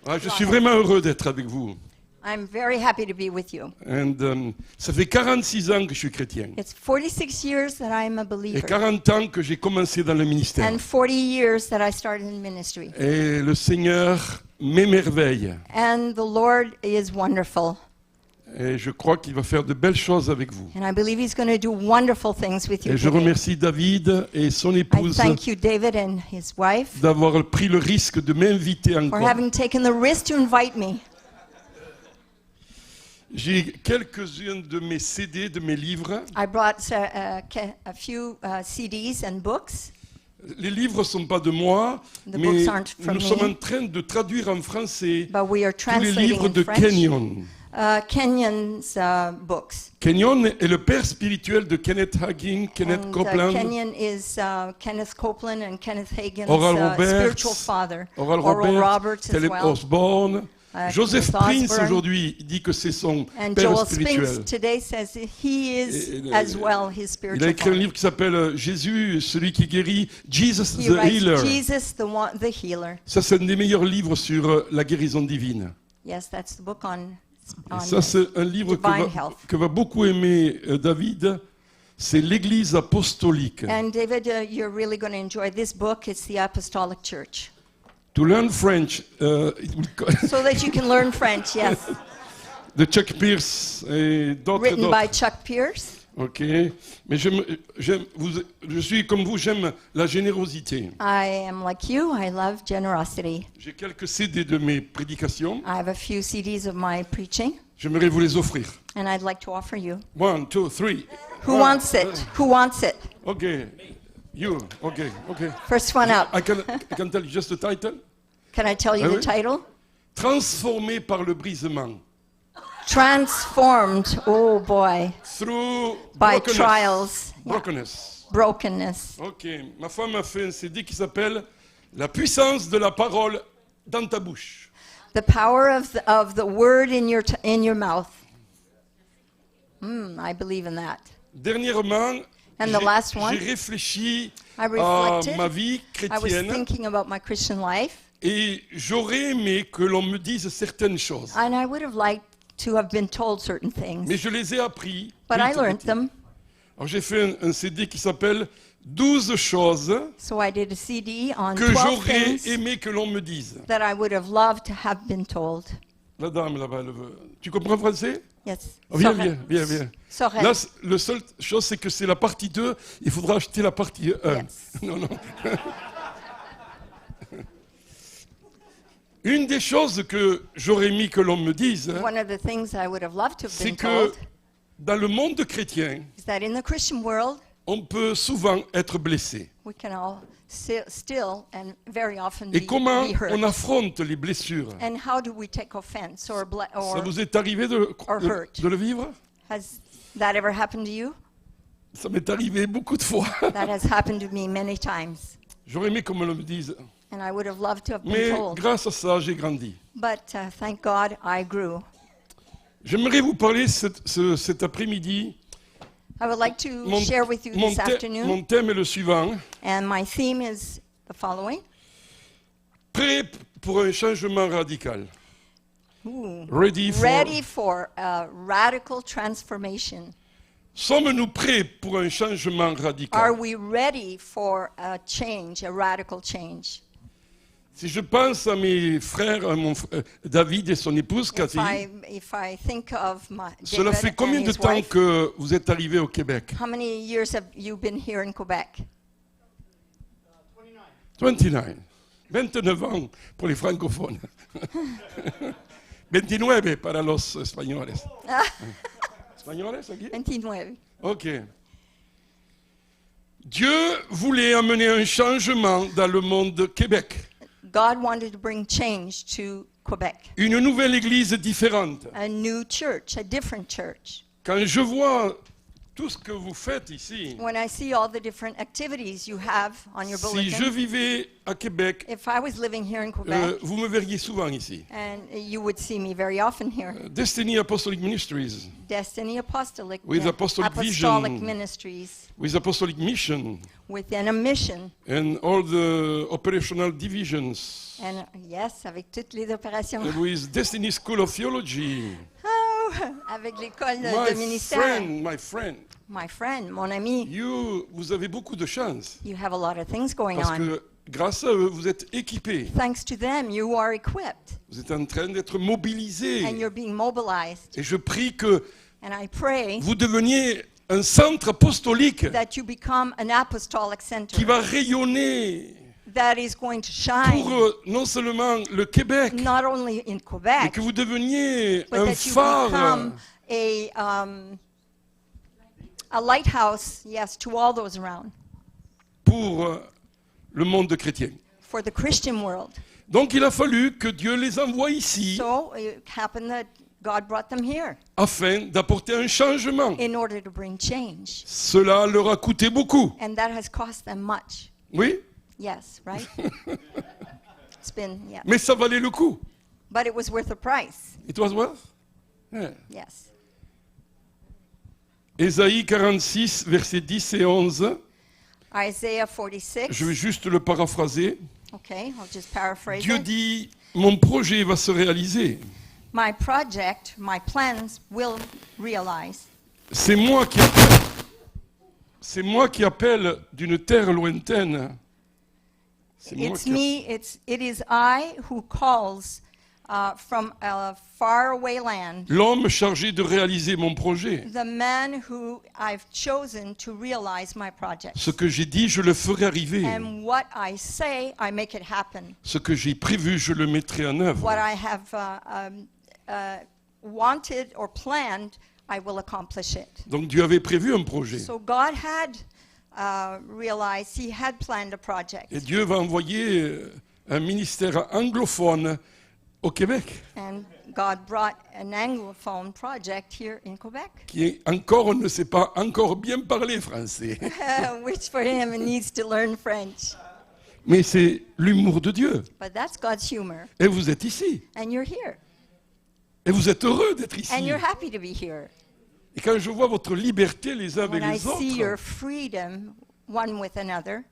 Ah, je suis vraiment heureux d'être avec vous. I'm very happy to be with you. Ça fait 46 ans que je suis chrétien. It's 46 years that I'm a Et believer. 40 ans que j'ai commencé dans le ministère. And 40 years that I started in ministry. Et le Seigneur m'émerveille. And the Lord is wonderful. Et je crois qu'il va faire de belles choses avec vous. And I believe He's going to do wonderful things with you Et je today. remercie David et son I épouse thank you, David and his wife, d'avoir pris le risque de m'inviter for encore. having taken the risk to invite me. J'ai quelques-uns de mes CD, de mes livres. I brought a few CDs and books. Les livres ne sont pas de moi, The mais books aren't from nous sommes en me, train de traduire en français but we are tous les translating livres in de French. Kenyon. Kenyon's books. Kenyon est le père spirituel de Kenneth Hagin, Kenneth And Copeland, Kenyon is Kenneth Copeland and Kenneth Hagin's Oral Roberts, spiritual father. Oral Oral Roberts, Roberts as Caleb well. Osborne. Joseph Kenneth Prince Osborne. aujourd'hui dit que c'est son And père Joel spirituel. Spinks today says that he is Et, as well his Il a spiritual écrit un father. livre qui s'appelle Jésus, celui qui guérit, Jesus He the writes Healer. Jesus the healer. Ça, c'est un des meilleurs livres sur la guérison divine. Yes, that's the book on Et ça, c'est un livre divine health. que va beaucoup aimer David. C'est l'Église apostolique. And David, you're really going to enjoy this book. It's the Apostolic Church. To learn French, So that you can learn French, yes. de Chuck Pierce et d'autres. Written by Chuck Pierce. Ok, mais je suis comme vous, j'aime la générosité. I am like you. I love generosity. J'ai quelques CD de mes prédications. I have a few CDs of my preaching, J'aimerais vous les offrir. and I'd like to offer you. 1, 2, 3. Who wants it? Who wants it? Ok, you. Ok. First one up. I can tell you just the title. Can I tell you Ah the oui? title? Transformé par le brisement. Transformed, oh boy, Through by brokenness. trials, Brokenness. brokenness. Ok, ma femme a fait un CD qui s'appelle La puissance de la parole dans ta bouche. The power of the word in your mouth. I believe in that. Dernièrement, And the last one? j'ai réfléchi I à reflected. ma vie I was chrétienne thinking about my Christian life, et j'aurais aimé que l'on me dise certaines choses. and I would have liked to have been told certain things, Mais je les ai appris. but I petit à learned petit. them. Alors j'ai fait un CD qui s'appelle 12 choses So I did a CD on que 12 j'aurais things aimé que l'on me dise. that I would have loved to have been told. La dame là-bas, elle veut. Tu comprends français? Yes. Oh, viens. Sorel. Là, la seule chose, c'est que c'est la partie 2. Il faudra acheter la partie 1. Yes. Non. Une des choses que j'aurais aimé que l'on me dise, One of the things I would have loved to have c'est been que told dans le monde chrétien, is that in the Christian world, on peut souvent être blessé. we can all still and very often Et comment be hurt. on affronte les blessures? And how do we take offense Ça vous est arrivé or hurt. de le vivre? has that ever happened to you? Ça m'est arrivé beaucoup de fois. That has happened to me many times. J'aurais aimé qu'on me le dise. And I would have loved to have been Mais told. grâce à ça, j'ai grandi. But thank God I grew. J'aimerais vous parler cet après-midi. I would like to Mon, share with you mon this thè- afternoon. mon thème est le suivant. And my theme is the following. Prêt pour un changement radical. Ooh. Ready For a radical transformation. Sommes-nous prêts pour un changement Are radical? we ready for a change, a radical change? Si je pense à mes frères, à mon frère David et son épouse Cathy, If I think of my cela David fait combien and de his temps wife, que vous êtes arrivés au Québec? how many years have you been here in Quebec? 29 ans pour les francophones. 29 para los españoles. Españoles aquí? 29. Ok. Dieu voulait amener un changement dans le monde Québec. God wanted to bring change to Quebec. Une nouvelle église différente. A new church, a different church. Quand je vois tout ce que vous faites ici, when I see all the different activities you have on your si je bulletin, vivais à Québec, if I was living here in Quebec, vous me verriez souvent ici. and you would see me very often here. Destiny Apostolic Ministries, Destiny Apostolic, With Apostolic Vision. Ministries, with Apostolic Mission, within a mission. and all the operational divisions, And yes, avec toutes les opérations. and with Destiny School of Theology. Oh, avec l'école de ministère. My friend, My friend, mon ami, vous avez beaucoup de chance. you have a lot of things going Parce on. que grâce à eux, vous êtes équipés. Thanks to them, you are equipped Vous êtes en train d'être mobilisés. and you're being mobilized. Et je prie que And I pray vous deveniez un centre apostolique that you become an apostolic center qui va rayonner that is going to pour shine non seulement le Québec, not only in mais Quebec, que vous deveniez but un that you phare become a lighthouse, yes, to all those around, pour le monde chrétien. for the Christian world. Donc il a fallu que Dieu les envoie ici So it happened that God brought them here afin d'apporter un changement. in order to bring change. Cela leur a coûté beaucoup. And that has cost them much. Oui, Yes, right? It's been, yeah. mais ça valait le coup. But it was worth the price. It was worth? Yeah. Yes. Ésaïe 46, versets 10 et 11. Isaiah 46. Je vais juste le paraphraser. Okay, I'll just paraphrase Dieu it. dit, mon projet va se réaliser. My project, my plans will realize. C'est moi qui appelle d'une terre lointaine. C'est moi It's qui me, it is I who calls from a faraway land, l'homme chargé de réaliser mon projet. the man who I've chosen to realize my project. Ce que j'ai dit, je le ferai arriver. And what I say, I make it happen. Ce que j'ai prévu, je le mettrai en œuvre. What I have wanted or planned, I will accomplish it. Donc Dieu avait prévu un projet. So God had realized, He had planned a project. Et Dieu va envoyer un ministère anglophone au Québec, And God brought an Anglophone project here in Quebec, qui encore ne sait pas encore bien parler français. which for him needs to learn French. Mais c'est l'humour de Dieu. But that's God's humor. Et vous êtes ici. And you're here. Et vous êtes heureux d'être ici. And you're happy to be here. Et quand je vois votre liberté les uns avec When I les see your autres, freedom one with another,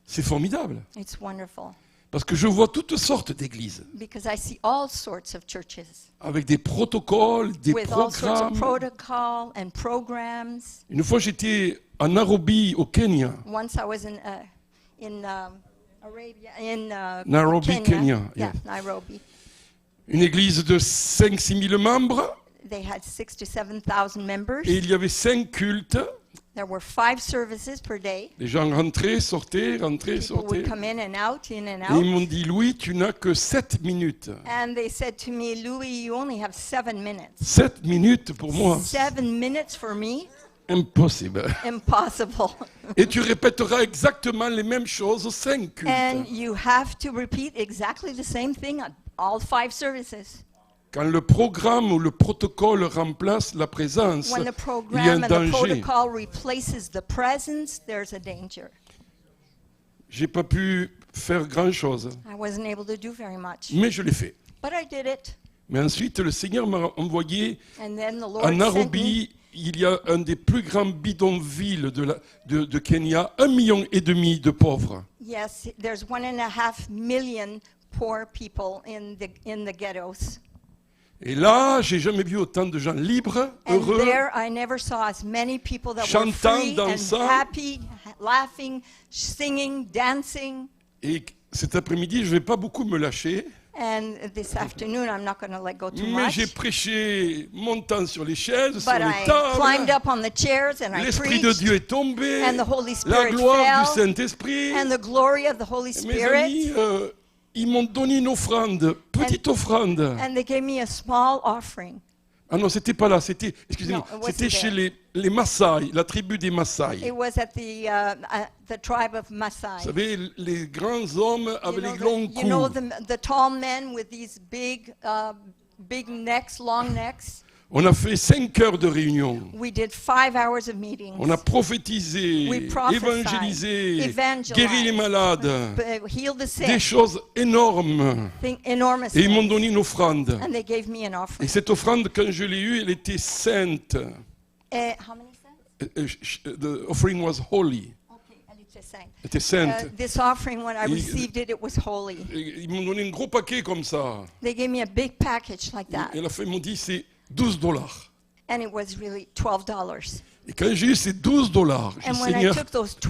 c'est formidable. it's wonderful. Parce que je vois toutes sortes d'églises, Because I see all sorts of churches avec des protocoles, des with all sorts of programmes. protocol and programs. Une fois, j'étais à Nairobi, au Kenya. Once I was in Arabia, in Nairobi, Kenya, Yeah, yes. Nairobi. Une église de 5-6 000 membres. They had 6,000 to 7,000 members. Et il y avait 5 cultes. There were 5 services per day. Les gens rentraient, sortaient, rentraient, People sortaient. would come in and out, in and Et ils m'ont out. dit, Louis, tu n'as que 7 minutes. And they said to me, Louis, you only have 7 minutes. 7 minutes pour moi, 7 minutes for me? impossible. Impossible. Et tu répéteras exactement les mêmes choses aux 5 cultes. And you have to repeat exactly the same thing at all 5 services. Quand le programme ou le protocole remplace la présence, When the il y a un program and the danger. protocol replaces the presence, there's a danger. J'ai pas pu faire grand-chose, I wasn't able to do very much, mais je l'ai fait. but I did it. Mais ensuite, le Seigneur m'a envoyé And then the à Lord sent me. Nairobi. Il y a un des plus grands bidonvilles de Kenya, 1,5 million de pauvres. Yes, there's 1.5 million poor people in the ghettos. Et là, j'ai jamais vu autant de gens libres, And heureux, there I never saw as many people that were chantant, free and dansant. happy, laughing, singing, dancing. et cet après-midi, je ne vais pas beaucoup me lâcher, And this afternoon I'm not going to let go too mais much. j'ai prêché montant sur les chaises, sur But les I climbed tables. up on the chairs and I L'Esprit de preached. Dieu est tombé, And the Holy la Spirit gloire du fell. Saint-Esprit. And the glory of the Holy Et mes amis, Spirit. ils m'ont donné une offrande, petite offrande. And they gave me a small offering. Ah non, c'était pas là, c'était, excusez-moi, No, it wasn't c'était chez there. les Maasai, la tribu des Maasai. It was at the tribe of Vous Maasai. savez, les grands hommes avec les longs You know cous. the tall men with these big necks, long necks. On a fait 5 heures de réunion. We did 5 hours of meetings. On a prophétisé, We prophesied, évangélisé, evangelized, guéri les malades. Healed the Des sick, choses énormes. enormous Et ils m'ont things. donné une offrande. And they gave me an Et offering. cette offrande, quand je l'ai eue, elle était sainte. How many cents? The offering was holy. Okay, elle était sainte. Elle était sainte. This offering, when I Il- received it, it was holy. Et ils m'ont donné un gros paquet comme ça. They gave me a big package like that. Et à la fin, ils m'ont dit, c'est $12. And it was really $12. Et quand j'ai eu ces $12, j'ai And dit, when I Seigneur, took those il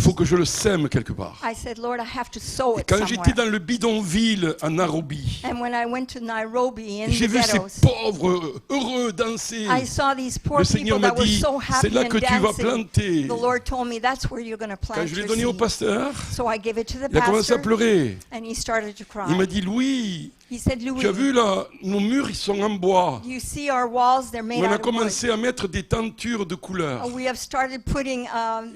faut $12, que je le sème quelque part. I said, Lord, I have to sow Et it quand j'étais somewhere. dans le bidonville à Nairobi, And when I went to Nairobi in j'ai the vu ces ghettos, pauvres heureux danser. I saw these poor Le Seigneur people m'a that were dit, so c'est happy là and que tu vas dancing. planter. The Lord told me that's where you're going to Quand plant je l'ai your donné au seed. pasteur, So I gave it to the il a commencé à pastor, pleurer. and he started to Il m'a cry. dit, Louis, He said, tu as Louis, vu là, nos murs, ils sont en bois. you see our walls, they're made Mais on a out of wood. commencé à mettre des tentures de couleurs. We have started putting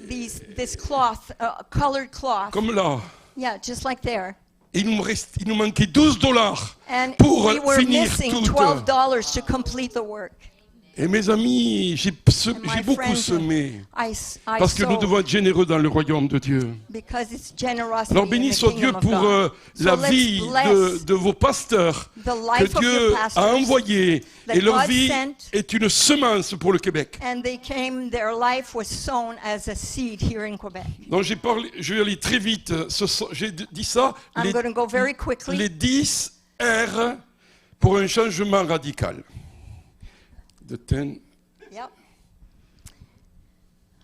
this cloth, colored cloth. Comme là. Yeah, just like there. Et il nous manquait $12 And pour we were finir missing tout. $12 to complete the work. Et mes amis, j'ai My beaucoup friends, semé. I Parce que nous sowed devons être généreux dans le royaume de Dieu. because it's generosity Alors in béni the soit Dieu kingdom of pour God. la So let's vie bless de vos pasteurs the que life of Dieu your a pastors. envoyés. that Et leur God vie sent. est une semence pour le Québec. And they came, their life was sown as a seed here in Quebec. Donc je vais aller très vite. J'ai dit ça. I'm going to go very quickly. Les 10 R pour un changement radical. The 10. Yep.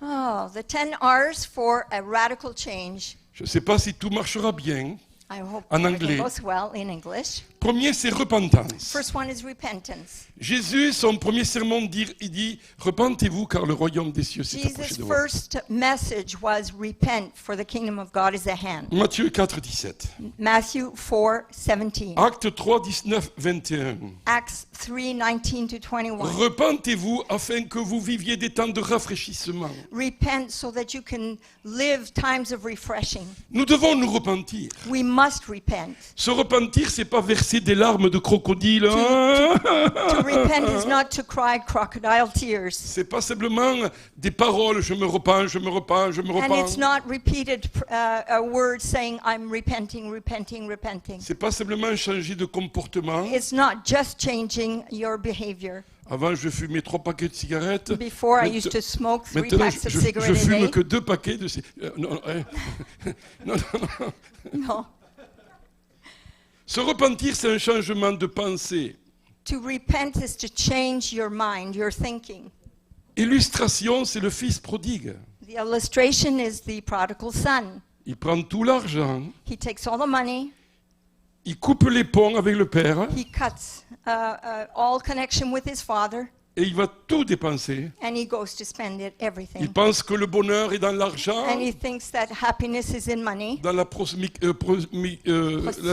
Oh, the 10 R's for a radical change. Je ne sais pas si tout marchera bien. I hope En everything anglais. goes well in English. Premier, c'est repentance. First one is repentance. Jésus, son premier sermon, il dit « Repentez-vous, car le royaume des cieux s'est approché Jesus' de vous. first message was repent, for the kingdom of God is at hand. » Matthieu 4, 17. Matthew 4:17. Actes 3, 19, 21. Acts 3:19 to 21. Repentez-vous afin que vous viviez des temps de rafraîchissement. Repent so that you can live times of refreshing. Nous devons nous repentir. We must repent. Se repentir, c'est pas verser des larmes de crocodile. To repent is not to cry crocodile tears. C'est pas simplement des paroles. Je me repens, je me repens, je me And it's repens. not repeated a word saying, I'm repenting, repenting, repenting. C'est pas simplement changer de comportement. It's not just changing your behavior. Avant, je fumais 3 paquets de cigarettes. Before, I used to smoke 3 Maintenant, packs of je cigarettes a fume day. que 2 paquets de cigarettes. Non, non, non. No. Se repentir, c'est un changement de pensée. To repent is to change your mind, your thinking. Illustration, c'est le fils prodigue. The illustration is the prodigal son. Il prend tout l'argent, He takes all the money, il coupe les ponts avec le père he cuts all connection with his father, et il va tout dépenser. and he goes to spend it, Il everything. pense que le bonheur est dans l'argent, And he thinks that happiness is in money, dans la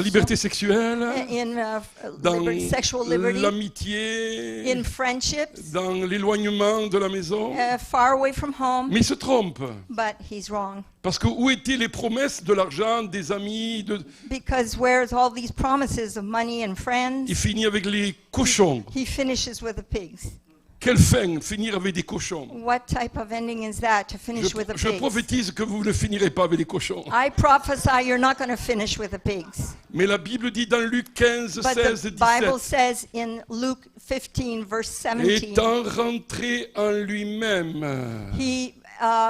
liberté sexuelle, in dans sexual liberty, l'amitié, in friendships, dans l'éloignement de la maison. far away from home. Mais il se trompe. But he's wrong. Parce que où étaient les promesses de l'argent, des amis Because where's all these promises of money and friends? Il finit avec les cochons. He finishes with the pigs. Quelle fin, finir avec des cochons. What type of ending is that, to finish with the Je pigs? prophétise que vous ne finirez pas avec les cochons. I prophesy you're not going to finish with the pigs. Mais la Bible dit dans Luc 15, But 16, the Bible 17, says in Luke 15, verse 17, étant rentré en lui-même, he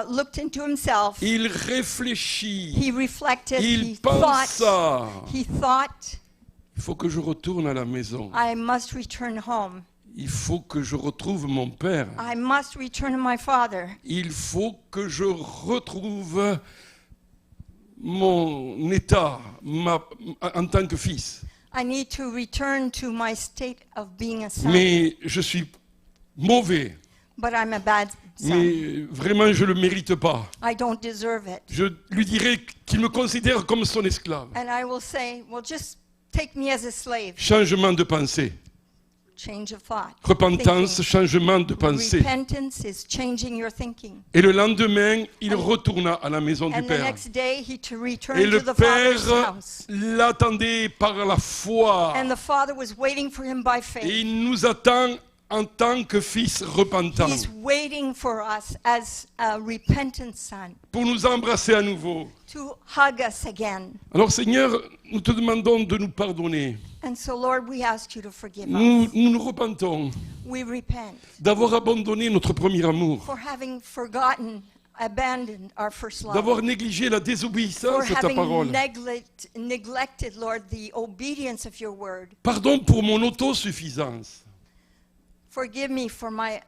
looked into himself, il réfléchit, he reflected, il pensa, he thought, il faut que je retourne à la maison. I must return home. Il faut que je retrouve mon père. I must return to my father. Il faut que je retrouve mon état en tant que fils. I need to return to my state of being a son. Mais je suis mauvais. But I'm a bad son. Mais vraiment, je ne le mérite pas. I don't deserve it. Je lui dirai qu'il me considère comme son esclave. And I will say, well, just take me as a slave. Changement de pensée. Change of thought. Repentance, Thinking. changement de pensée. Repentance is changing your thinking. Et le lendemain, il retourna à la maison du And the Père. next day, he returned Et to le the father's Père house. l'attendait par la foi. And the father was waiting for him by Et faith. il nous attend en tant que fils repentant, He's waiting for us as a repentant son pour nous embrasser à nouveau. to hug us again. Alors Seigneur, nous te demandons de nous pardonner. And so, Lord, we ask you to forgive Nous us. nous repentons We repent d'avoir abandonné notre premier amour, for having forgotten, abandoned our first love. d'avoir négligé la For désobéissance à ta having parole. neglected, Lord, the obedience of your word. Pardon pour mon autosuffisance, Forgive me for my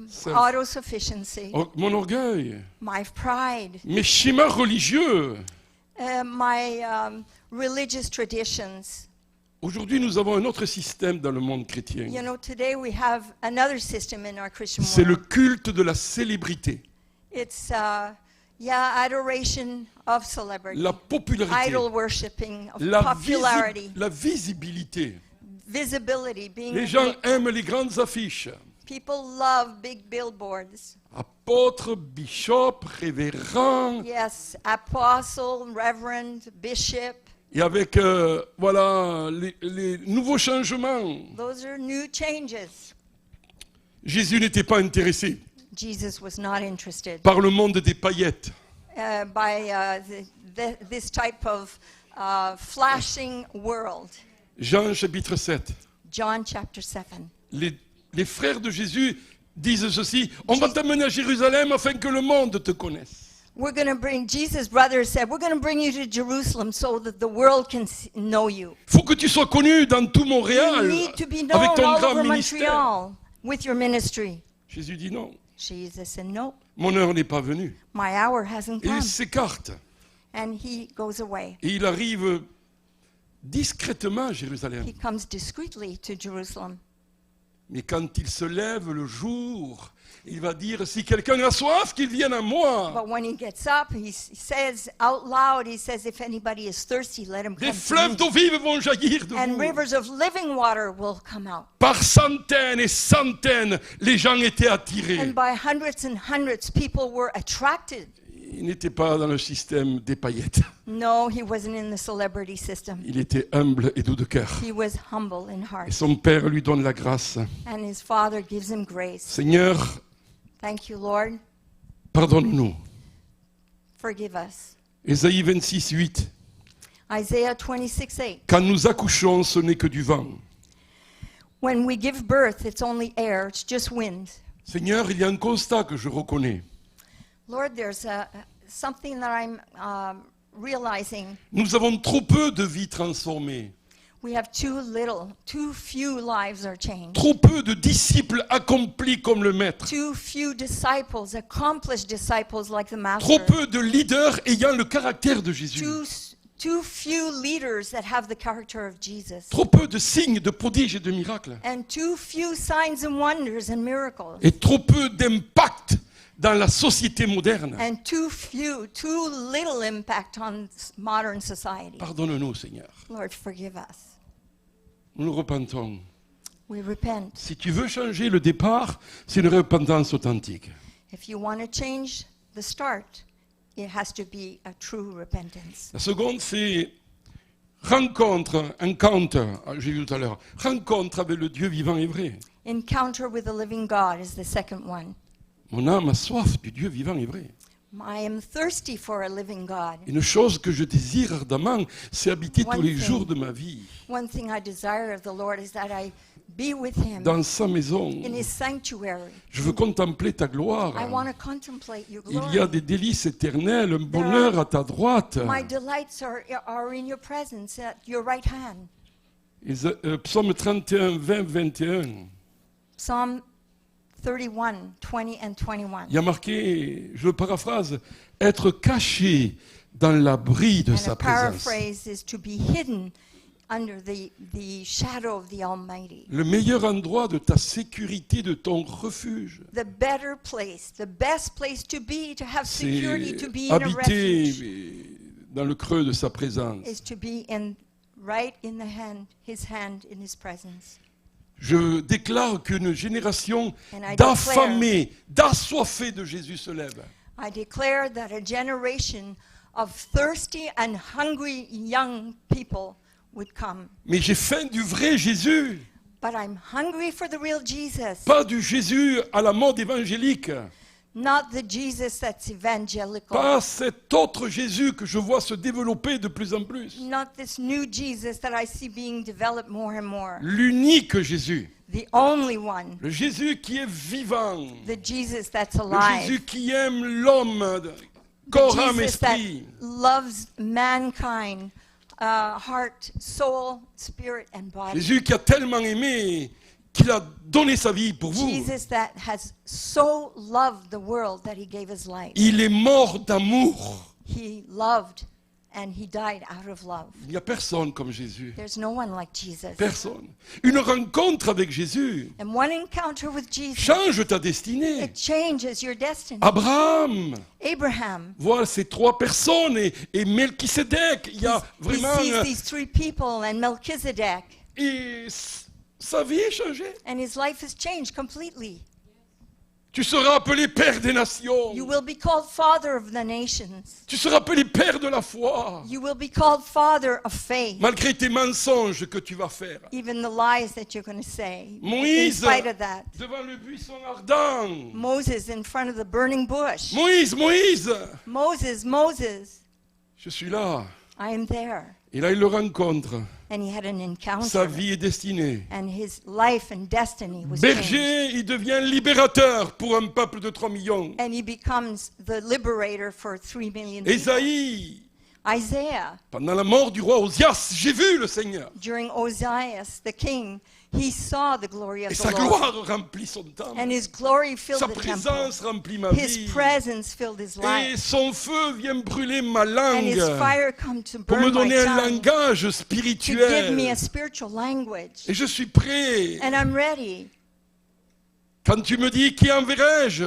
Self. autosufficiency, mon orgueil, my pride, mes schémas religieux. my religious traditions. Aujourd'hui, nous avons un autre système dans le monde chrétien. You know, today we have another system in our Christian C'est le world. culte de la célébrité, It's, adoration of celebrity, la popularité, idol worshiping, of la, popularity, la visibilité. visibility, being Les gens big. aiment les grandes affiches. People love big billboards. Apôtre, bishop, révérend, Yes, apostle, reverend, bishop. et avec voilà, les nouveaux changements. Those are new changes. Jésus n'était pas intéressé Jesus was not interested par le monde des paillettes. by this type of flashing world. Jean chapitre 7. John chapter 7. Les frères de Jésus disent ceci: on va t'amener à Jérusalem afin que le monde te connaisse. We're going to bring, Jesus' brothers said, we're going to bring you to Jerusalem so that the world can know you. Il faut que tu sois connu dans tout You Montréal need to be avec known ton all grand over ministère. Montreal with your ministry. Jésus dit non, Jesus said, no, mon heure n'est pas venue. my hour hasn't Et come. il s'écarte. And he goes away. Et il arrive discrètement à Jérusalem. He comes discreetly to Jerusalem. Mais quand il se lève le jour, il va dire: si quelqu'un a soif, qu'il vienne à moi. But when he gets up, he says out loud, he says, if anybody is thirsty, let him Des come to fleuves me. d'eau vive vont jaillir de And vous. rivers of living water will come out. Par centaines et centaines, les gens étaient attirés. And by hundreds and hundreds, people were attracted. Il n'était pas dans le système des paillettes. No, he wasn't in the celebrity system. Il était humble et doux de cœur. He was humble in Et heart. son père lui donne la grâce. And his father gives him grace. Seigneur, Thank you, Lord. pardonne-nous. Forgive us. Ésaïe 26, 8. Isaiah 26:8. Quand nous accouchons, ce n'est que du vent. When we give birth, it's only air, it's just wind. Seigneur, il y a un constat que je reconnais. Lord, there's something that I'm realizing. Nous avons trop peu de vies transformées. We have too few lives are changed. Trop peu de disciples accomplis comme le Maître. Too few disciples, accomplished disciples like the Master. Trop peu de leaders ayant le caractère de Jésus. Too few leaders that have the character of Jesus. Trop peu de signes, de prodiges et de miracles. And too few signs and wonders and miracles. Et trop peu d'impact dans la société moderne. And too little impact on modern society. Pardonne-nous, Seigneur. Lord, forgive us. Nous nous repentons. We repent. Si tu veux changer le départ, c'est une repentance authentique. If you want to change the start, it has to be a true repentance. La seconde, c'est rencontre, encounter, j'ai vu tout à l'heure, rencontre avec le Dieu vivant et vrai. Encounter with the living God is the second one. Mon âme a soif du Dieu vivant et vrai. I am thirsty for a living God. Une chose que je désire ardemment, c'est habiter tous les One thing. jours de ma vie One thing I desire of the Lord is that I be with Him dans sa maison. in His sanctuary. Je veux contempler ta gloire. I want to contemplate your Il y a glory. des délices éternels, un bonheur à ta droite. My delights are in your presence at your right hand. Psaume 31, 20, 21. Psalm 31, 20 and 21. Il y a marqué, je le paraphrase, être caché dans l'abri de And sa a présence. paraphrase is to be hidden under the shadow of the Almighty. Le meilleur endroit de ta sécurité, de ton refuge, The better place, the best place to be, to have c'est security, to be in a refuge, habiter dans le creux de sa présence. is to be right in His hand, in His presence. Je déclare qu'une génération And I d'affamés, d'assoiffés de Jésus se lève. I declare that a generation of thirsty and hungry young people would come. Mais j'ai faim du vrai Jésus. But I'm hungry for the real Jesus. Pas du Jésus à la mode évangélique. Not the Jesus that's evangelical. Pas cet autre Jésus que je vois se développer de plus en plus. Not this new Jesus that I see being developed more and more. L'unique Jésus. The only one. Le Jésus qui est vivant. The Jesus that's Le alive. Jésus qui aime l'homme, corps, âme, Jesus that esprit. loves mankind, heart, soul, spirit, and body. Jésus qui a tellement aimé qu'il a donné sa vie pour vous. Jesus that has so loved the world that he gave his life. Il est mort d'amour. He loved and he died out of love. Il n'y a personne comme Jésus. There's no one like Jesus. Personne. Une rencontre avec Jésus And one encounter with Jesus, change ta destinée. it changes your destiny. Abraham Abraham, voit ces trois personnes et Melchisédek. Il y a he vraiment... sees these three people and Melchizedek, Et sa vie est changée. and his life has changed completely. Tu seras appelé Père des nations. You will be called Father of the nations. Tu seras appelé Père de la foi. You will be called Father of faith. Malgré tes mensonges que tu vas faire. Even the lies that you're going to say. In Moïse, spite of that. devant le buisson ardent. Moses in front of the burning bush. Moïse, Moïse, Moses, Moses, je suis là. I am there. Et là, il le rencontre. And he had an Sa encounter. vie est destinée. And his life and destiny was changed. Berger, il devient libérateur pour un peuple de 3 millions. And he becomes the liberator for 3 million people. Ésaïe, Isaiah, pendant la mort du roi Osias, j'ai vu le Seigneur. during Ozias, the king, he saw the glory Et of sa the Lord. gloire remplit son temple. And his glory filled Sa the temple. présence remplit ma His vie. presence filled his Et life. son feu vient brûler ma And his langue fire come to pour me burn my donner un tongue, langage to give me spirituel. a spiritual language. Et je suis prêt. And I'm ready. Quand tu me dis qui enverrai-je,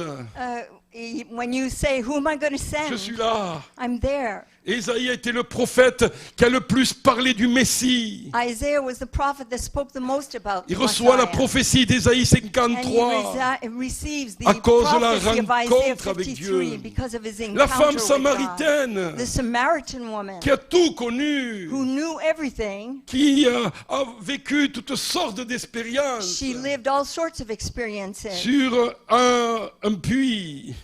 When you say, who am I going to je send? suis là. I'm there. Ésaïe a été le prophète qui a le plus parlé du Messie. Isaiah was the prophet that spoke the most about Il reçoit la Messiah. prophétie d'Ésaïe And he 53. receives the À cause de la prophecy of Isaiah rencontre avec 53 Dieu. because of his La encounter femme with God. samaritaine The Samaritan woman qui a tout connu, who knew everything. qui a vécu toutes sortes d'expériences She lived all sorts of experiences sur un puits.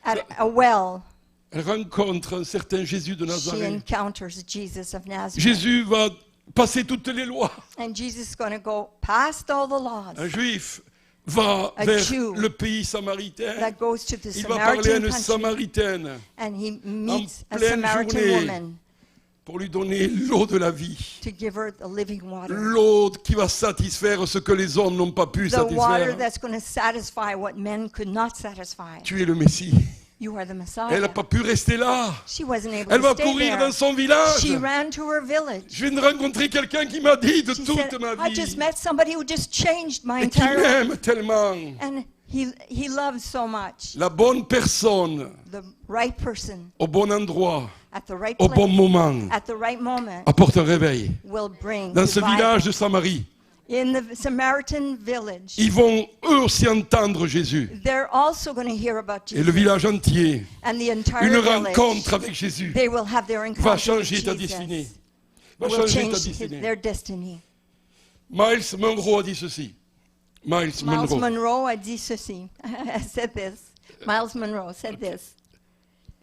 at a well. Elle rencontre un certain Jésus de She Nazareth. encounters Jesus of Nazareth. Jésus va passer toutes les lois. And Jesus is going to go past all the laws Un juif va A vers Jew le pays samaritain. that goes to the Il va parler à Samaritan une country. Samaritaine And he meets a pleine Samaritan journée. woman pour lui donner l'eau de la vie. to give her the living water. L'eau qui va satisfaire ce que les hommes n'ont pas pu The water satisfaire. that's going to satisfy what men could not satisfy. Tu es le Messie. You are the Elle Messiah. n'a pas pu rester là. She wasn't able Elle to va stay courir there. dans son village. She ran to her village. Je viens de rencontrer quelqu'un qui m'a dit de She toute said, ma I vie just met somebody who just changed my et qui entire life. m'aime tellement. And he loves so much. La bonne personne The right person au bon endroit, at the right au bon place moment, at the right moment apporte un réveil. will bring Dans ce revival. village de Samarie, In the Samaritan village, ils vont eux aussi entendre Jésus. they're also going to hear about Et le Jesus. village entier, And the entire une village, rencontre avec Jésus they will have their va encounter with changer ta Jesus. destinée. Va Will changer ta change destinée. their destiny. Miles Monroe a dit ceci. Miles Miles Monroe. Monroe a dit ceci. Said this. Miles Monroe said this.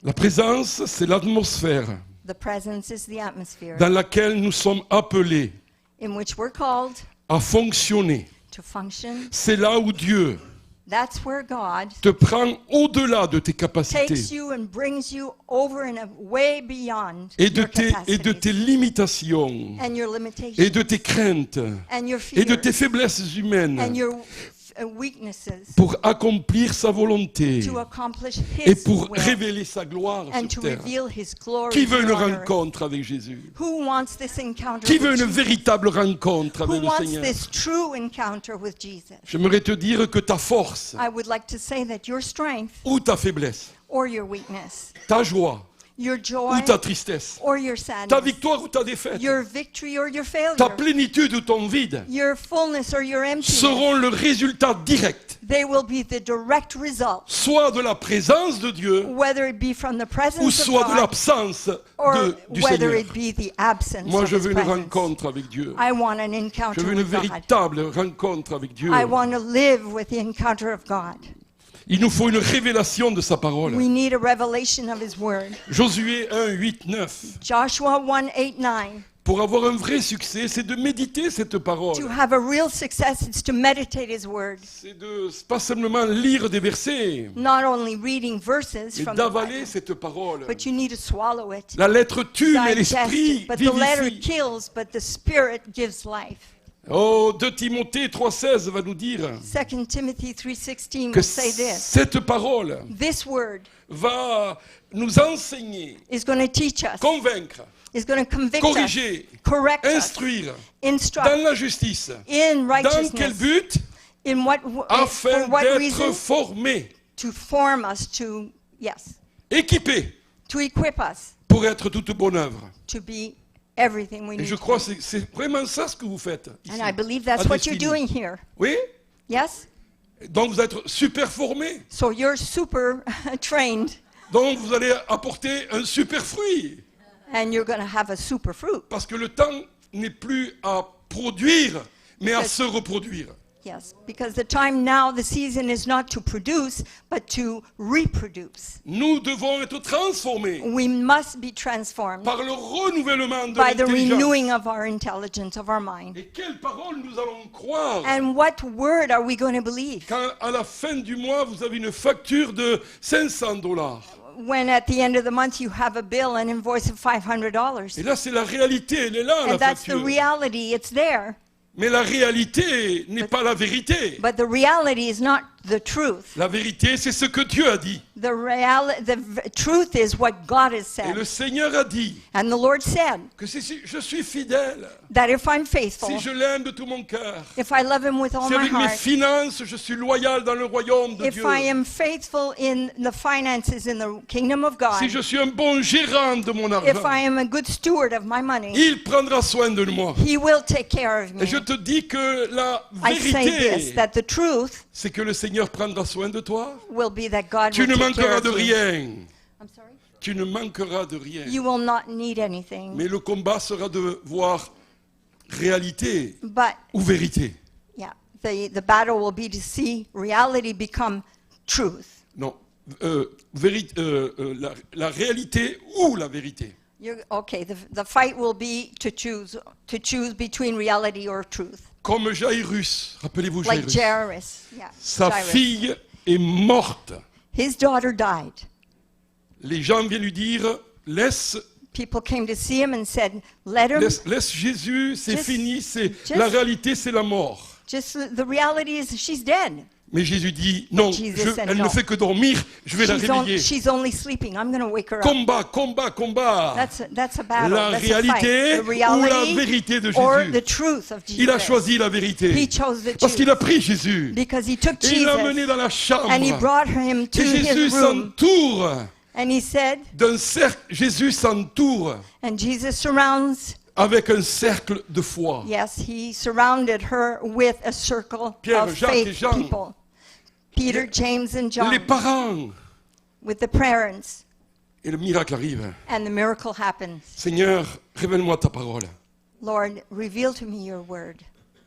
La présence, c'est l'atmosphère The presence is the atmosphere dans laquelle nous sommes appelés in which we're called à fonctionner. to function. C'est là où Dieu That's where God te prend au-delà de tes capacités takes you and brings you over and way beyond et de your tes capacities limitations and your limitations et de tes craintes and your et de fears tes faiblesses and humaines your weaknesses pour accomplir sa volonté to accomplish et His pour will révéler sa gloire and to sur terre. reveal His glory. Qui veut une here on earth. rencontre avec Jésus? Who wants this encounter Qui veut with une Jesus? véritable rencontre Who avec le wants Seigneur? this true encounter with Jesus? J'aimerais te dire que ta force I would like to say that your strength ou ta faiblesse, or your weakness, ta joie your ou joy ta tristesse, or your ta sadness, victoire ou ta défaite, your victory or your ta failure, plénitude ou ton vide your fullness or your emptiness, seront le résultat direct they will be the direct result, soit de la présence de Dieu, whether it be from the ou presence of soit de God l'absence or du whether Seigneur. it be the absence Moi, of je His veux une presence. rencontre avec Dieu. I want an Je encounter veux une with God. véritable rencontre avec Dieu. I want to live with the encounter of God. Il nous faut une révélation de sa parole. We need a revelation of His Word. Josué 1, 8, 9. Joshua 1:8-9. Pour avoir un vrai succès, c'est de méditer cette parole. To have a real success, it's to meditate His Word. C'est de pas simplement lire des versets, Not only reading verses mais from the d'avaler Bible, cette parole. but you need to swallow it. La lettre tue, mais Digest l'esprit it. But the letter vivifie. kills, but the Spirit gives life. Oh, 2 Timothée 3,16 va nous dire 2 Timothy 3:16 que will say this. cette parole This word va nous enseigner, is going to teach us, convaincre, is going to convict corriger, us, correct us, instruire instruct dans la justice. in Dans quel righteousness. but? In what, Afin for what d'être reason? formé, To form us, to, yes, équipé to equip us pour être toute bonne œuvre. to be everything we Et need je to crois be. que c'est vraiment ça ce que vous faites. ici, And I believe that's à what you're Destiny. doing here. Oui? Yes? Donc vous êtes super formé. So you're super trained Donc vous allez apporter un super fruit. and you're going to have a super fruit. Parce que le temps n'est plus à produire, mais à Because- se reproduire. Yes, because the time now, the season is not to produce, but to reproduce. Nous devons être transformés We must be transformed par le renouvellement de by the renewing l'intelligence. of our intelligence, of our mind. Et quelle parole nous allons croire And what word are we going to believe? quand à la fin du mois, vous avez une facture de $500. When at the end of the month you have a bill, an invoice of $500. Et là, c'est la réalité, elle est là, la And that's the facture. reality, it's there. Mais la réalité n'est pas la vérité. But the reality is not the truth. La vérité, c'est ce que Dieu a dit. The truth is what God has Et le said. Seigneur a dit And the Lord said que si je suis fidèle, that if I'm faithful, si je l'aime de tout mon cœur, if I love Him with all si my avec mes heart, finances, je suis loyal dans le royaume de if Dieu, I am faithful in the finances in the kingdom of God, si je suis un bon gérant de mon if argent, I am a good steward of my money, il prendra soin de moi. He will take care of me. Et je te dis que la I say this, vérité, that the truth c'est que le Seigneur prendra soin de toi. will be that God Tu will ne take care manqueras of de you. rien. I'm sorry? Tu ne manqueras de rien. You will not need anything. Mais le combat sera de voir réalité But ou vérité. yeah, the battle will be to see reality become truth. Non, la réalité ou la vérité. Okay, the fight will be to choose between reality or truth. Comme Jairus, rappelez-vous Like Jairus. Jairus. Yeah, Sa Jairus. fille est morte. His daughter died. Les gens viennent lui dire, laisse People came to see him and said, let him, laisse Jésus, c'est Just- fini, just- la réalité c'est la mort. just the reality is she's dead. Mais Jésus dit, non, Jesus said elle no. ne fait que dormir, je vais la réveiller. She's only sleeping. I'm going to wake her up. Combat, combat, combat. That's a battle. La That's réalité a fight. The ou la reality vérité de or Jésus. the truth of Jesus. Il a choisi la vérité. He chose the Parce truth. qu'il a pris Jésus. Because he took Et il l'a mené Jesus dans la chambre. and he brought him to Et Jésus his room. s'entoure And he said, d'un cercle. Jésus s'entoure and Jesus surrounds, avec un cercle de foi. yes, he surrounded her with a circle Pierre, of Jacques et faith Jean. people. Peter, James, and John, Les parents. with the parents, Et le miracle arrive. and the miracle happens. Seigneur, révèle-moi ta parole. Lord, reveal to me your word.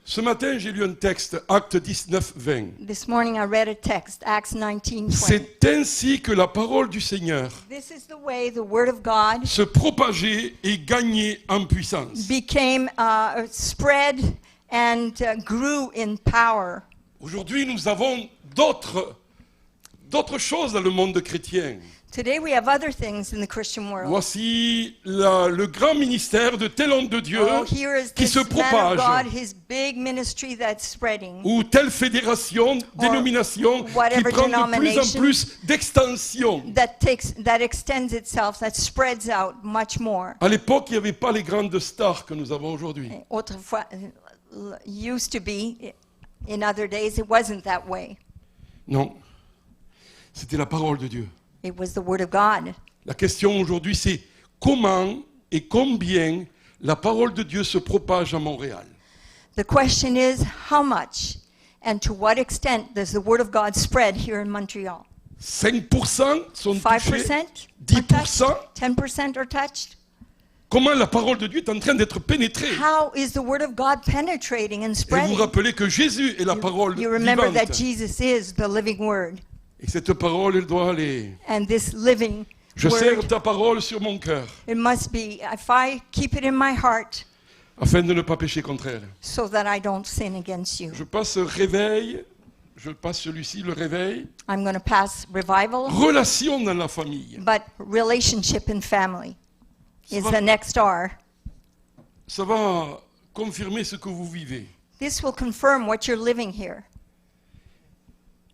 Ce matin, j'ai lu un texte, Actes 19, 20. This morning I read a text, Acts 19:20. C'est ainsi que la parole du Seigneur This is the way the word of God se propageait et gagnait en puissance. became spread and grew in power. Aujourd'hui, nous avons d'autres choses dans le monde chrétien. Today we have other things in the Christian world. Voici le grand ministère de tel homme de Dieu Oh, here is qui this se man of propage, God, his big ministry that's spreading. ou telle fédération, dénomination qui whatever prend de plus en denomination plus d'extension. That extends itself, that spreads out much more. À l'époque, il n'y avait pas les grandes stars que nous avons aujourd'hui. Autrefois, used to be, in other days, it wasn't that way. Non, c'était la parole de Dieu. It was the word of God. La question aujourd'hui, c'est comment et combien la parole de Dieu se propage à Montréal. The question is how much And to what extent does the Word of God spread here in Montreal? 5% sont touchés, 5% are 10%. touched? 10% are touched? Comment la parole de Dieu est en train d'être pénétrée. How is the Word of God penetrating and Et vous spreading? rappelez que Jésus est la parole You remember that vivante. Jesus is the living Word. Et cette parole, elle doit aller. And this living Je serre Word, ta parole sur mon cœur, it must be, if I keep it in my heart, afin de ne pas pécher contre elle. so that I don't sin against you. Je passe réveil, je passe celui-ci, le réveil. I'm going to pass revival, Relation dans la famille. but relationship in family is Ça va- the next R. Ça va confirmer ce que vous vivez. This will confirm what you're living here.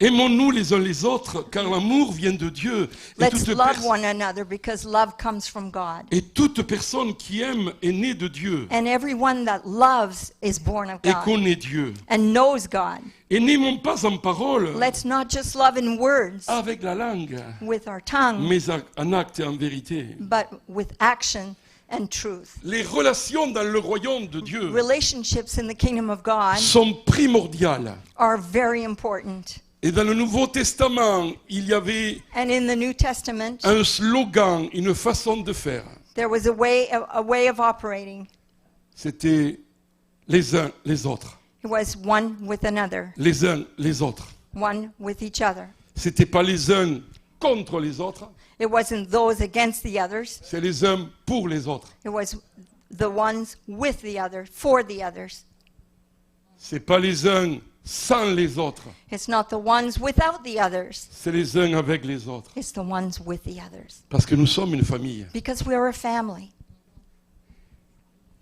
Aimons-nous les uns les autres, car l'amour vient de Dieu. Et Let's toute, love one another because love comes from God. et toute personne qui aime est née de Dieu And everyone that loves is born of et God connaît Dieu. and knows God. Et n'aimons pas en parole Let's not just love in words avec la langue, with our tongue, mais en acte et en vérité. but with action and truth. Les relations dans le royaume de Dieu Relationships in the kingdom of God sont primordiales. are very important. Et dans le Nouveau Testament, il y avait And in the New Testament, un slogan, une façon de faire. there was a way of operating. C'était les uns les autres. It was one with another, Les uns les autres. one with each other. C'était pas les uns contre les autres, It wasn't those against the others. c'est les uns pour les autres. It was the ones with the other, for the others. C'est pas les uns sans les autres, It's not the ones without the others. c'est les uns avec les autres. It's the ones with the others. Parce que nous sommes une famille. Because we are a family.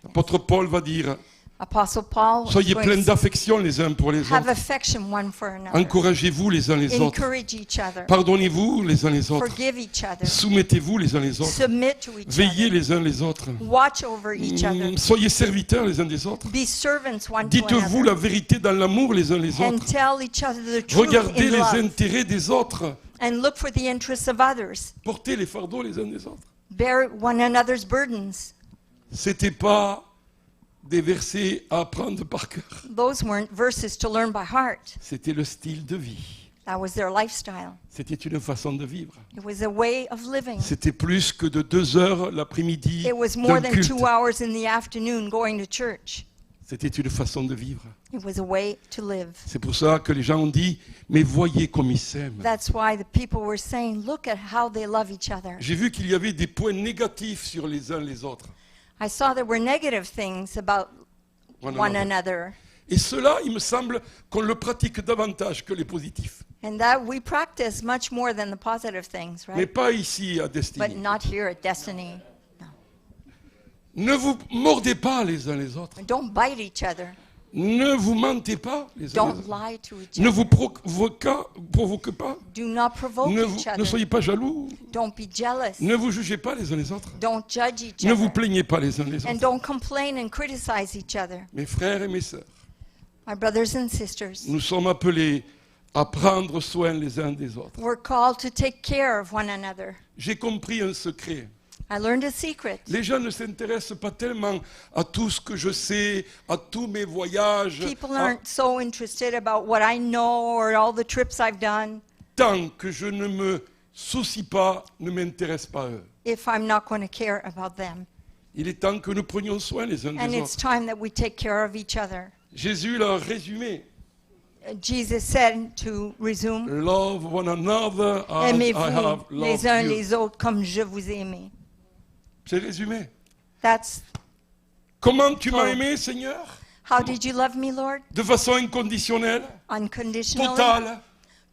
L'apôtre Paul va dire, Apostle Paul was soyez going pleins to d'affection les uns pour les have autres. affection one for another. Encouragez-vous les uns les autres. Encourage each other. Pardonnez-vous les uns les autres. Forgive each other. Soumettez-vous les uns les autres. Submit to each Veillez other. les uns les autres. Watch over each other. Soyez serviteurs les uns des autres. Be servants one to Dites-vous la another. vérité dans l'amour les uns les And autres. tell each other the truth Regardez in les love. intérêts des autres. And look for the interests of others. Portez les fardeaux les uns des autres. Bear one another's burdens. C'était pas des versets à apprendre par cœur. Those weren't verses to learn by heart. C'était le style de vie. That was their lifestyle. C'était une façon de vivre. It was a way of living. C'était plus que de 2 heures l'après-midi It was more d'un than culte. 2 hours in the afternoon going to church. C'était une façon de vivre. It was a way to live. C'est pour ça que les gens ont dit, mais voyez comme ils s'aiment. That's why the people were saying, look at how they love each other. J'ai vu qu'il y avait des points négatifs sur les uns les autres. I saw there were negative things about one another, Et cela, il me semble qu'on le pratique davantage que les positifs. and that we practice much more than the positive things, Mais right? pas ici à But Destiny. not here at Destiny. Ne vous mordez pas les uns les autres. Don't bite each other. Ne vous mentez pas les uns les Don't autres. lie to each Ne other. vous provoquez pas. Do not provoke each Ne other. soyez pas jaloux. Don't be jealous. Ne vous jugez pas les uns les autres. Don't judge each Ne vous other. plaignez pas les uns les And autres. don't complain and criticize each other. Mes frères et mes sœurs, My brothers and sisters, nous sommes appelés à prendre soin les uns des autres. we're called to take care of one another. J'ai compris un secret. I learned a secret. Les gens ne s'intéressent pas tellement à tout ce que je sais, à tous mes voyages, People aren't so interested about what I know or all the trips I've done tant que je ne me soucie pas, ne m'intéresse pas à eux. if I'm not going to care about them. Il est temps que nous prenions soin les uns And des it's autres. time that we take care of each other. Jésus l'a résumé. Jesus said to resume, Love one another as I aimez-vous have loved les uns you. les autres comme je vous ai aimé. C'est résumé. That's Comment tu m'as Oh. aimé, Seigneur? how did you love me, Lord? De façon inconditionnelle, Unconditionally, totale,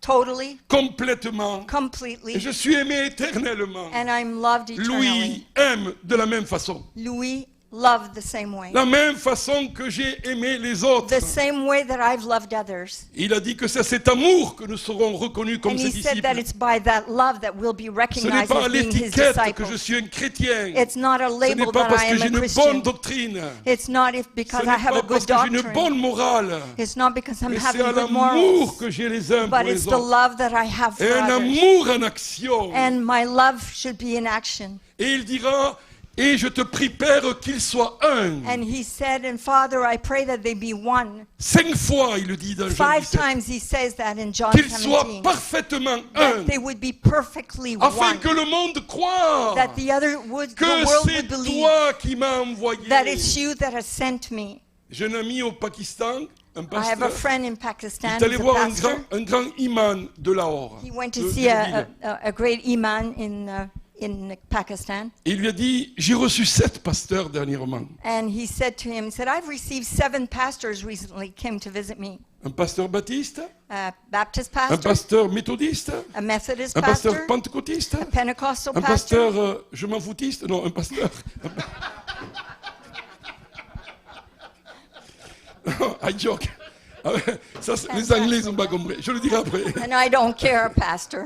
totally, complètement. completely, Et je suis aimé éternellement. and I'm loved eternally. Louis aime de la même façon. Louis loved the same way. La même façon que j'ai aimé les autres. The same way that I've loved others. Il a dit que c'est cet amour que nous serons reconnus comme And ses he said that disciples. it's by that love that we'll be Ce n'est recognized pas à as being his l'étiquette que je disciples. suis un chrétien. It's not a Ce n'est label pas that parce I que am j'ai a une bonne Christian. doctrine. It's not if Ce because n'est I have a pas good parce que j'ai une doctrine. bonne morale. It's not because I'm Mais having c'est à good l'amour morals. que j'ai les uns pour But it's les the autres. love that I have for Et un others. amour en action. And my love should be in action. Et il dira, Et je te prie, Père, qu'ils soient un. And he said, and Father, I pray that they be one. 5 fois, il le dit dans Jean 5 17. times he says that in John Qu'ils soient 17. parfaitement un. That they would be perfectly Afin one. que le monde croie That the world que would c'est believe toi qui m'as envoyé. that it's you that has sent me. J'ai un ami au Pakistan, un I have a pasteur. friend in Il Pakistan est allé who's a voir pastor. un grand imam de Lahore. He went to de- see de ville. a great imam in Pakistan. Et il lui a dit, j'ai reçu 7 pasteurs dernièrement. And he said to him, he said, I've received 7 pastors recently came to visit me. Un pasteur baptiste, A Baptist un pastor, pasteur méthodiste, a Methodist un pasteur pastor, pentecôtiste, a Pentecostal un pastor, pasteur je m'en foutiste, non, un pasteur. I joke. Ah ouais, ça, les Anglais n'ont pas compris. Je le dirai après. and I don't care, pastor.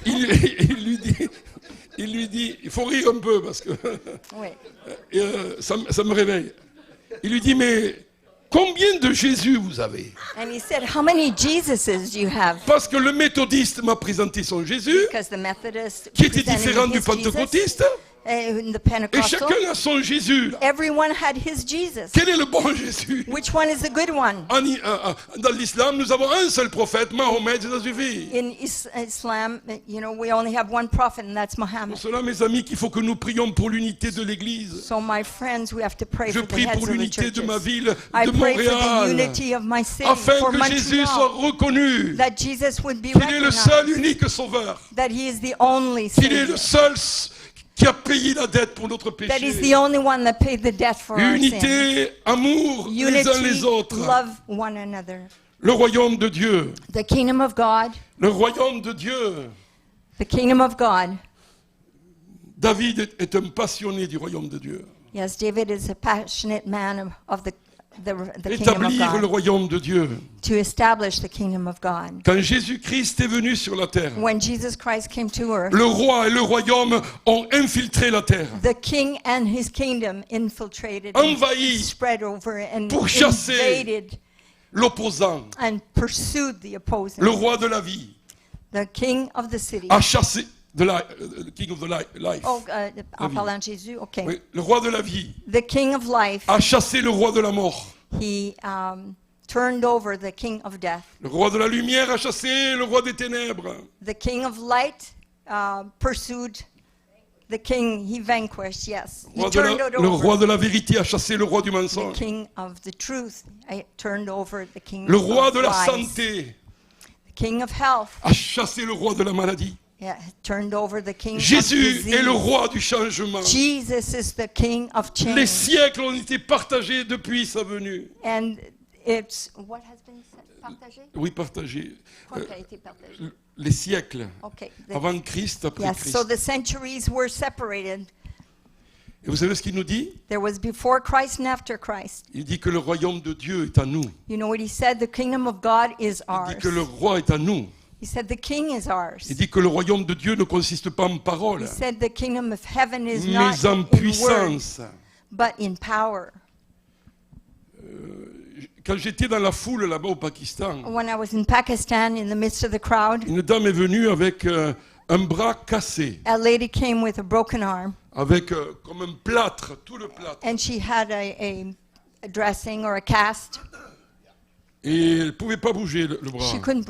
Il lui dit, il faut rire un peu parce que Oui. ça me réveille. Il lui dit, mais combien de Jésus vous avez? And he said, how many Jesuses do you have? Parce que le méthodiste m'a présenté son Jésus, Because the Methodist qui était presented différent du his Jesus, pentecôtiste, and the et Pentecostal, chacun a son Jésus. Là. everyone had his Jesus. Quel est le bon Jésus? Which one is the good one? Dans l'islam, nous avons un seul prophète, Mahomet, ça suffit. In Islam, you know, we only have one prophet, and that's Muhammad. Pour cela, mes amis, qu'il faut que nous prions pour l'unité de l'Église. So my friends, we have to pray Je for the prie heads pour of the l'unité de churches. ma ville, I de pray for the Montréal, unity of my city, afin for que Jésus soit Montreal, reconnu, that Jesus would be qu'il est le seul recognized, unique sauveur, that he is the only qu'il est le Savior, seul qui a payé la dette pour notre that he's péché. the only one that paid the debt for our sin. Unité, amour les uns Unity, les autres. love one another. Le royaume de Dieu, The kingdom of God, le royaume de Dieu. the kingdom of God. David est un passionné du royaume de Dieu. Yes, David is a passionate man of the kingdom of Établir le God, royaume de Dieu. to establish the kingdom of God. Quand Jésus-Christ est venu sur la terre, When Jesus Christ came to earth, le roi et le royaume ont infiltré la terre the king and his kingdom infiltrated Envahi and spread over and pour chasser invaded l'opposant. and pursued the opposing. Le roi de la vie The king of the city. a chassé the king of the life. Oh, en vie. parlant de Jésus, okay. Oui, le roi de la vie The king of life, a chassé le roi de la mort. he turned over the king of death. Le roi de la lumière a chassé le roi des ténèbres. The king of light pursued the king he vanquished, yes. He turned it Le over. roi de la vérité a chassé le roi du The mensonge. king of the truth turned over the king Le roi of de la lies. santé The king of health, a chassé le roi de la maladie. yeah, turned over the king of Jésus disease. est le roi du changement. Jesus is the king of change. Les siècles ont été partagés depuis sa venue. And it's, what has been said? Partagé? Oui, partagés. Quoi qui a été partagé? Les siècles. Okay. Avant Christ, après Yes, Christ. so the centuries were separated. Et vous savez ce qu'il nous dit? There was before Christ and after Christ. Il dit que le royaume de Dieu est à nous. You know what he said? The kingdom of God is Il ours. dit que le roi est à nous. He said the king is ours. Il dit que le royaume de Dieu ne consiste pas en paroles, He said the kingdom of heaven is mais not en in words, puissance. but in power. Quand j'étais dans la foule là-bas au Pakistan, When I was in Pakistan, in the midst of the crowd, une dame est venue avec un bras cassé, a lady came with a broken arm, avec comme un plâtre, tout le plâtre. and she had a dressing or a cast. Et elle ne pouvait pas bouger le bras. She couldn't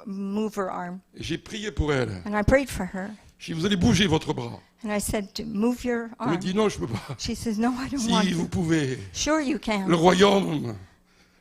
move her arm. Et j'ai prié pour elle. And I prayed for her. J'ai dit, vous allez bouger votre bras. And I said, to move your Elle me arm. dit, non, je ne peux pas. She says, no, I don't want Si, vous to. pouvez. Sure you can. Le royaume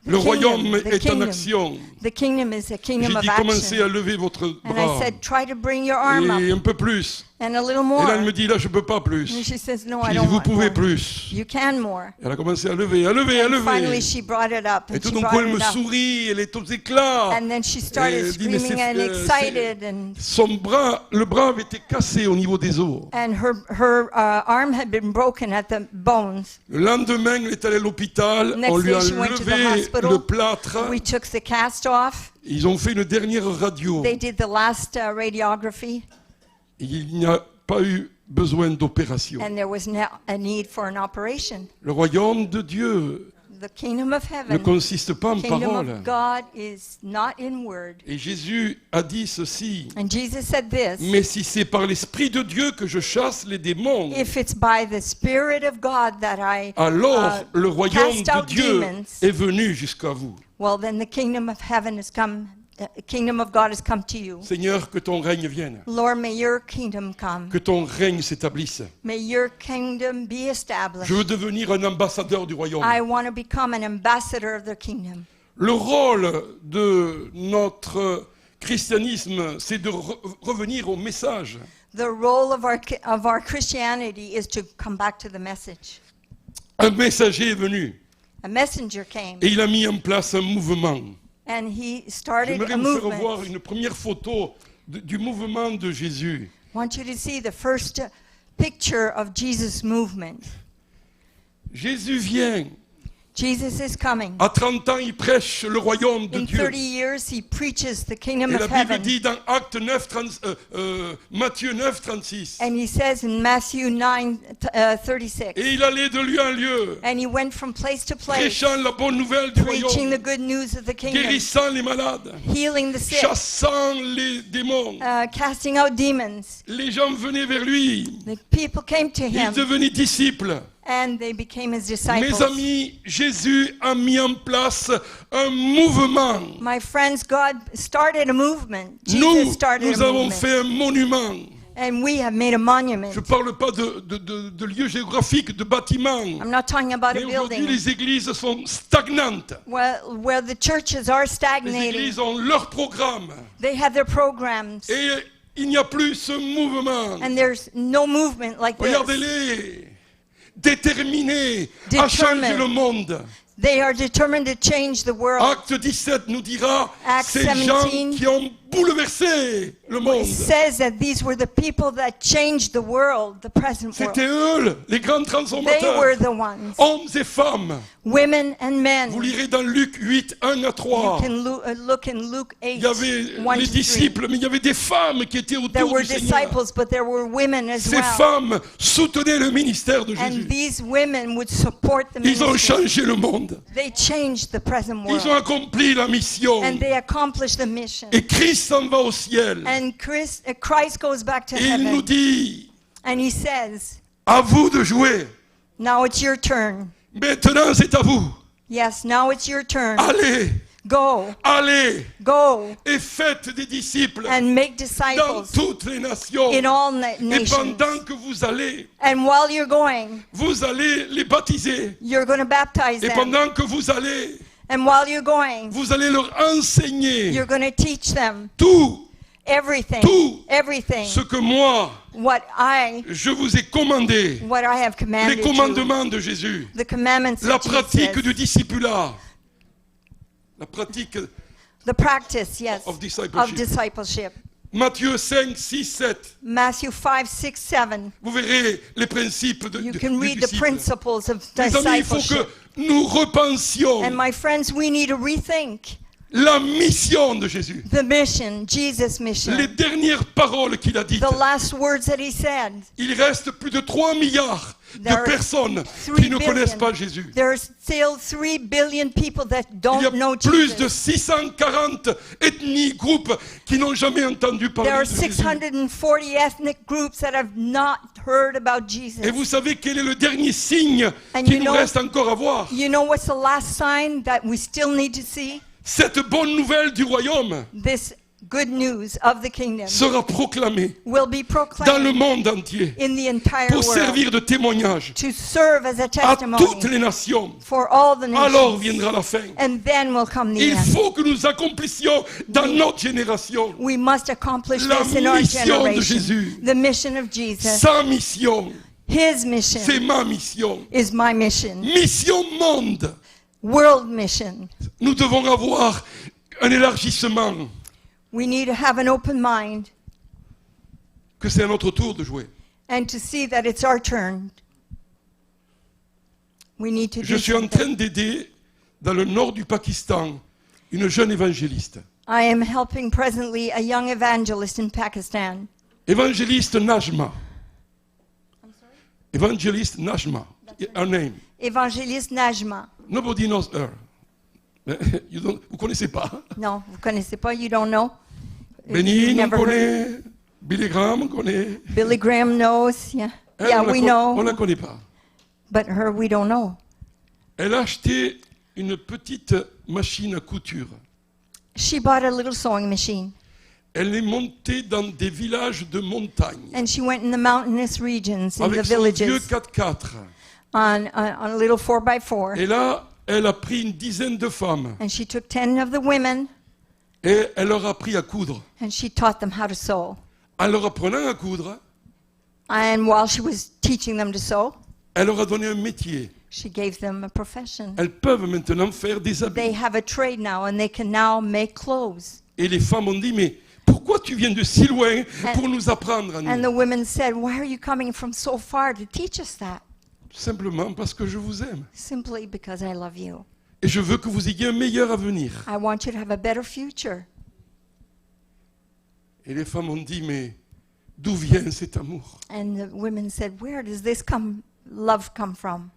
The Le kingdom, royaume the est en kingdom. action. The kingdom is a J'ai kingdom of dit, commencez à action. lever votre And I bras. said, try to bring your arm up. Et un peu plus. And a little Et more. là, elle me dit, là, je ne peux pas And plus. she says, no, J'ai I dit, don't vous want pouvez more. plus. You can more. Elle a commencé à lever, à lever, à And finally lever. she brought it up. Et And tout she d'un brought coup, elle me it up. sourit, elle est aux éclats. And then she started elle dit, mais screaming and excited. And son bras, le bras avait été cassé au niveau des os. her arm had been broken at the bones. Le lendemain, elle est allée à l'hôpital. Next On lui a day, she went to the levé hospital. le plâtre. We took the cast off. Ils ont fait une dernière radio. They did the last radiography. Il n'y a pas eu besoin d'opération. And there was a need for an operation. Le royaume de Dieu the kingdom of ne heaven, consiste pas en kingdom paroles. of God is not in word. Et Jésus a dit ceci. And Jesus said this, Mais si c'est par l'Esprit de Dieu que je chasse les démons, if it's by the Spirit of God that I, alors le royaume cast out de Dieu demons, est venu jusqu'à vous. well, then the kingdom of heaven has come, the kingdom of God has come to you. Seigneur, que ton règne vienne, Lord, may your kingdom come. que ton règne s'établisse. May your kingdom be established. Je veux devenir un ambassadeur du royaume. I want to become an ambassador of the kingdom. Le rôle de notre christianisme, c'est de revenir au message. The role of our Christianity is to come back to the message. Un messager est venu A messenger came, et il a mis en place un mouvement. and he started J'aimerais a vous faire voir movement. une première photo du mouvement de Jésus. I want you to see the first picture of Jesus' movement. Jésus vient. Jesus is coming. À 30 ans, il prêche le royaume de In Dieu. 30 years, he preaches the kingdom Et la of Bible heaven. dit dans Acte 9, Matthieu 9, 36. And he says in Matthew 9:36, Et il allait de lieu en lieu, and he went from place to place, prêchant la bonne nouvelle du preaching royaume, the good news of the kingdom, guérissant les malades, healing the sick, chassant les démons. casting out demons. Les gens venaient vers lui. The people came to Ils him, devenaient disciples. and they became his Mes disciples. amis, Jésus a mis en place un mouvement. My friends, God started a movement. Jesus Nous, started nous a avons movement. fait un monument. And we have made a monument. Je ne parle pas de lieux géographiques, de bâtiments. I'm not talking about Mais a aujourd'hui, building. les églises sont stagnantes. Where the churches are Les stagnating. églises ont leur programme. They have their programs. Et il n'y a plus ce mouvement. And there's no movement like this. Regardez-les, déterminés à Determined. changer le monde. They are determined to change the world. Acte 17 nous dira Acts ces gens 17 qui ont bouleversé le monde. It says that these were the people that changed the world, the present C'était world. eux, les grands They transformateurs. were the ones, Hommes et femmes. women and men. Vous lirez dans Luc 8, 1 à You 3. can look in Luke 8, Il y avait 1 les to 3. disciples, mais il y avait des femmes qui étaient There autour were du Seigneur. disciples, but there were women as Ces well. femmes soutenaient le ministère de And Jésus. these women would support the Ils ont ministry. changé le monde. They changed the present Ils ont world. accompli la mission. And they accomplished the mission. Et Christ s'en va au ciel. And Christ goes back to Et il nous heaven. dit, And he says, à vous de jouer. now it's your turn. Maintenant, c'est à vous. Yes, now it's your turn. Allez, Go, allez go, et faites des disciples and make dans disciples toutes les nations. in all Et nations. pendant que vous allez And while you're going, les baptiser. you're going to baptize Et them. pendant que vous allez And while you're going, leur enseigner you're going to teach them tout everything, Tout. everything, ce que moi, what I je vous ai commandé. have Les commanded you. commandements de Jésus. The commandments La of pratique Jesus. du discipulat. La pratique The practice, yes, of of discipleship. discipleship. Matthieu 5, 6, 7. Matthew 5, 6, 7. Vous verrez les principes You du can read the disciple. principles of Mes amis, il faut que discipleship. nous repensions And my friends, we need to rethink la mission de Jésus. the mission, Jesus' mission. Les dernières paroles qu'il a dites. The last words that he said. Il reste plus de 3 milliards There de are personnes 3 qui ne connaissent billion. pas Jésus. There's still 3 billion people that Il y don't know a plus de Jesus. 640 ethnies, groupes qui n'ont jamais entendu There parler are de Jésus. 640 ethnic groups that have not heard about Jesus. Et vous savez quel est le dernier signe And qui you nous know- reste encore à voir? You know what's the last sign that we still need to see? Cette bonne nouvelle du royaume This good news of the kingdom sera proclamée will be dans le proclaimed monde entier in the entire pour world servir de témoignage to serve as a à testimony toutes les nations. for all the Alors nations. viendra la fin. And then will come the Il end. faut que nous accomplissions dans notre génération We must accomplish la this in our mission de generation. Jésus. The mission of Jesus. Sa mission, His mission c'est ma mission. is my mission. Mission monde. World mission. Nous devons avoir un élargissement, We need to have an open mind que c'est à notre tour de jouer. and to see that it's our turn. We need to Je do suis en something. train d'aider dans le nord du Pakistan une jeune évangéliste. I am helping presently a young evangelist in Pakistan. Évangéliste Najma. Évangéliste Najma. Her name. Evangelist Najma. Nobody knows her. Vous connaissez pas. No, vous connaissez pas, you don't know? Bénin, You've on never heard? connaît. Billy Graham, on connaît. Billy Graham knows, yeah. Elle, Yeah, on we On la know, connaît pas. but her we don't know. Elle a acheté une petite machine à couture. She bought a little sewing machine, Elle est montée dans des villages de montagne and she went in the mountainous regions, in the avec son vieux villages, 4x4. on a little 4x4. Et là, elle a pris une dizaine de femmes And she took 10 of the women, et elle leur a appris à coudre. and she taught them how to sew. En leur apprenant à coudre, And while she was teaching them to sew, elle leur a donné un métier. she gave them a profession. Elles peuvent maintenant faire des habits. They have a trade now, and they can now make clothes. Et les femmes ont dit, mais pourquoi tu viens de si loin pour nous apprendre à And nous? the women said, "Why are you coming from so far to teach us that?" Simplement parce que je vous aime. Simply because I love you. Et je veux que vous ayez un meilleur avenir. I want you to have a better future. Et les femmes ont dit, mais d'où vient cet amour? And the women said, "Where does this love come from?"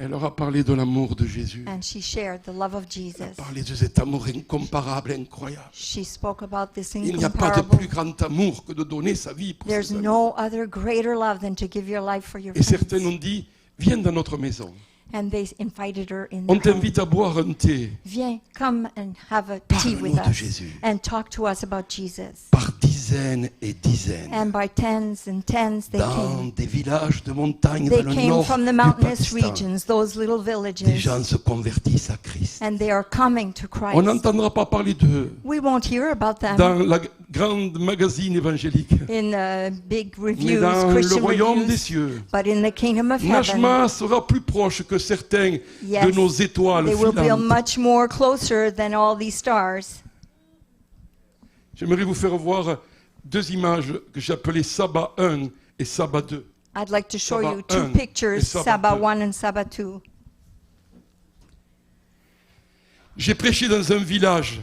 Elle leur a parlé de l'amour de Jésus. And she shared the love of Elle a Jesus. parlé de cet amour incomparable, incroyable. She spoke about this Il n'y a pas de incomparable. plus grand amour que de donner sa vie pour There's ses amis. no other greater love than to give your life for your Et certaines ont friends. dit, viens dans notre maison. And they invited her in On their home. t'invite à boire un thé. Viens, come and have a tea with Parle-nous de us Jésus. and talk to us about Jesus. Par dizaines et dizaines. And by tens and tens they Dans came. des villages de montagne They dans le came nord from the du mountainous Pakistan. regions, those little Des villages, gens se convertissent à Christ. and they are coming to On Christ. n'entendra pas parler d'eux We won't hear about them dans la grande magazine évangélique, in big mais reviews, dans le Christian royaume des reviews, cieux. but in the kingdom of heaven, Najma sera plus proche que certains yes, de nos étoiles they will be filantes. much more closer than all these stars. J'aimerais vous faire voir deux images que j'ai appelées Saba 1 et Saba 2. I'd like to show Saba you two 1 pictures, et Saba Saba 2. 1 and Saba 2. J'ai prêché dans un village.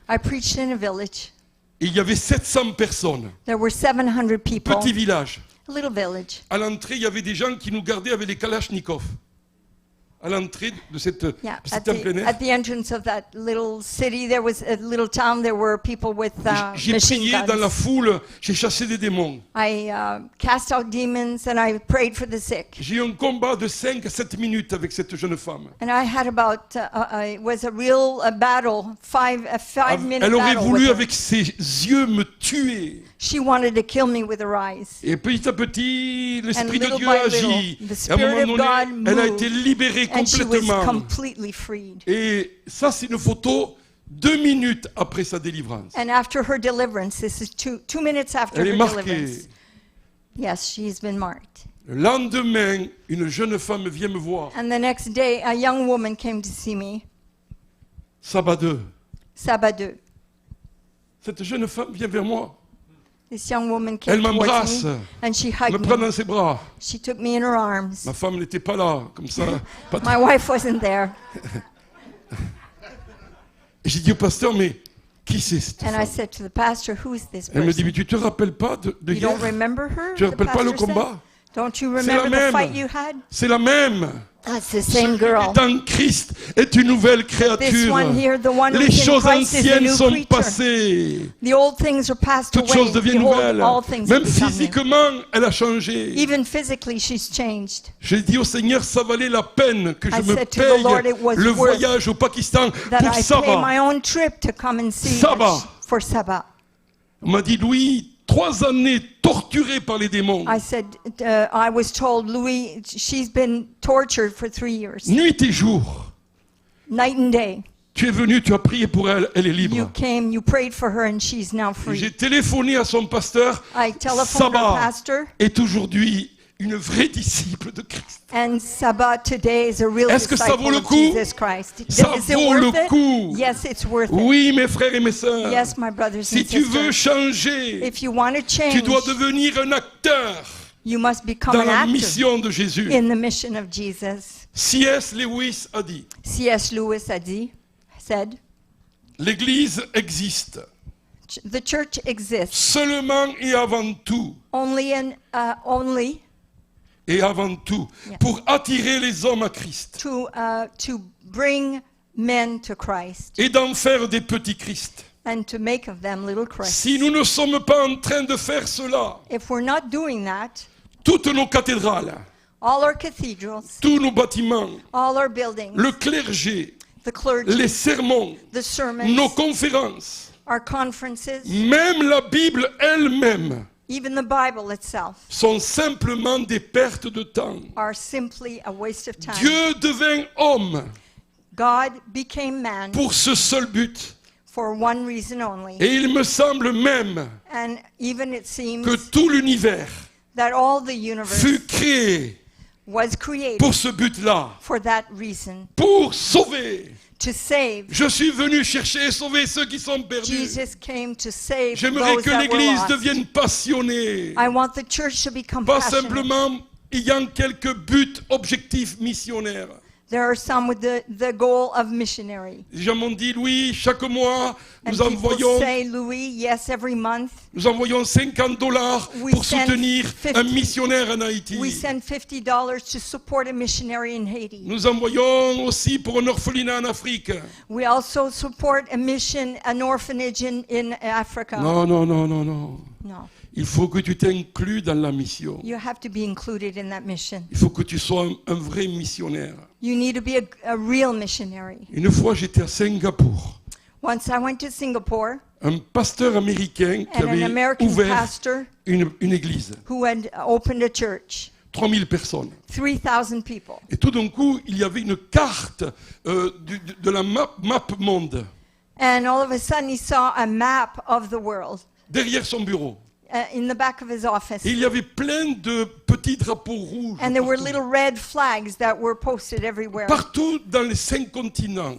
I preached in a village. Et il y avait 700 personnes. There were 700 people, Petit village. a little village. À l'entrée, il y avait des gens qui nous gardaient avec des kalachnikovs. À l'entrée de cette... Yeah, C'était en plein air. at the entrance of that little city, there was a little town. There were people with J'ai machine prié dans la guns. foule, j'ai chassé des démons. I cast out demons and I prayed for the sick. J'ai eu un combat de 5 à 7 minutes avec cette jeune femme. And I had about it was a real battle, a 5-minute Elle aurait battle voulu with her. avec ses yeux me tuer. She wanted to kill me with her eyes. Et petit à petit, l'Esprit de little Dieu by agit. little, the Et à un Spirit moment of donné, God elle a moved, été libérée And she was complètement. completely freed. Et ça, c'est une photo 2 minutes après sa délivrance. And after her deliverance, this is two minutes after Elle est her marquée. deliverance. Yes, she's been marked. Le lendemain, une jeune femme vient me voir. And the next day, a young woman came to see me, Saba 2. Saba 2. Cette jeune femme vient vers moi. This young woman came Elle m'embrasse. towards me, and she Elle me hugged prend me. dans ses bras. She took me in her arms. Ma femme n'était pas là, comme ça. Pas My wife wasn't there. Et j'ai dit au pasteur, mais qui c'est cette And I femme? said to the pastor, who is this Elle me dit, person? mais tu te rappelles pas de You hier? don't remember her? Tu te the rappelles pas le pastor said? combat? Don't you C'est la remember the même. fight you had? C'est la même. That's the Celui same qui girl. est en Christ est une nouvelle This créature. one here, the one Les who's in choses Christ is a anciennes new sont creature. passées. The old things are passed Toutes away. choses deviennent Behold, nouvelles. all things Même have become new. physiquement, elle a changé. Even physically, she's changed. J'ai dit au Seigneur, ça valait la peine que je I me said to the Lord, it was paye le worth voyage au Pakistan That pour I pay Saba. my own trip to come and see Saba. for Saba. On m'a dit, Louis, 3 années torturé par les démons. I said, I was told, Louis, she's been tortured for 3 years, Nuit et jour. night and day. Tu es venu, tu as prié pour elle, elle est You libre. came, you prayed for her, and she's now free. J'ai téléphoné à son pasteur. I telephoned her Saba pastor, est aujourd'hui une vraie disciple de Christ. and Saba today is a real Est-ce que ça vaut disciple le of coup? Jesus Christ. Ça Is it vaut worth le it? coup. Yes, it's worth it. Oui, mes frères et mes sœurs. Yes, my brothers Si and tu veux sisters. changer, If you want to tu change, dois devenir un acteur you must become dans an la actor mission de Jésus. in the mission of Jesus. C.S. Lewis a dit, C.S. Lewis said, l'Église existe the church exists seulement et avant tout, only et avant tout, Yeah. pour attirer les hommes à Christ. to bring men to Christ et d'en faire des petits Christ. and to make of them little Christs. Si nous ne sommes pas en train de faire cela, If we're not doing that, toutes nos cathédrales, all our cathedrals, tous nos bâtiments, all our buildings, le clergé, the clergy, les sermons, the sermons, nos conférences, our conferences, même la Bible elle-même, even the Bible itself, sont simplement des pertes de temps. are simply a waste of time. Dieu devint homme God became man pour ce seul but. for one reason only. Et il me semble même And even it seems que tout l'univers that all the universe fut créé was created pour ce but-là, for that reason, pour sauver. to save. Je suis venu chercher et sauver ceux qui sont perdus. Jesus came to save J'aimerais those que that were l'Église lost. devienne passionnée, I want the church to become pas passionate. simplement ayant quelques buts objectifs missionnaires. There are some with the goal of missionary. Les gens m'ont dit, Louis, chaque mois, And nous people envoyons say, Louis, yes, every month $50 We pour send soutenir 50 un missionnaire en Haïti. we send $50 to support a missionary in Haiti. Nous envoyons aussi pour un orphelinat en Afrique. We also support a mission, an orphanage in Africa. Non, non, non, non, non. No. Il faut que tu t'inclues dans la mission. You have to be included in that mission. Il faut que tu sois un vrai missionnaire. You need to be a real missionary. Une fois, j'étais à Singapour. Once I went to Singapore, Un pasteur américain qui and an avait American ouvert pastor une église. who had opened a church, 3000 personnes. 3,000 people. Et tout d'un coup, il y avait une carte de la map monde And all of a sudden he saw a map of the world derrière son bureau. in the back of his office. Et il y avait plein de petits drapeaux rouges And there were partout. little red flags that were posted everywhere. Partout dans les 5 continents.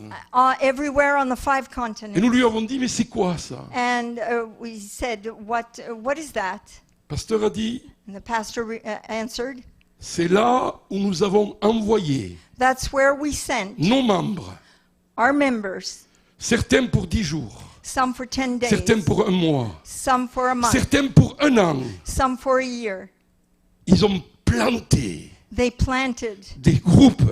Everywhere on the 5 Et continents. nous lui avons dit, mais c'est quoi ça? And we said, what is that? Le pasteur a dit, And the pastor answered, c'est là où nous avons envoyé that's where we sent nos membres, our members, certains pour 10 jours, some for 10 days, certains pour un mois, some for a month, certains pour un an. some for a year. Ils ont planté They planted des groupes,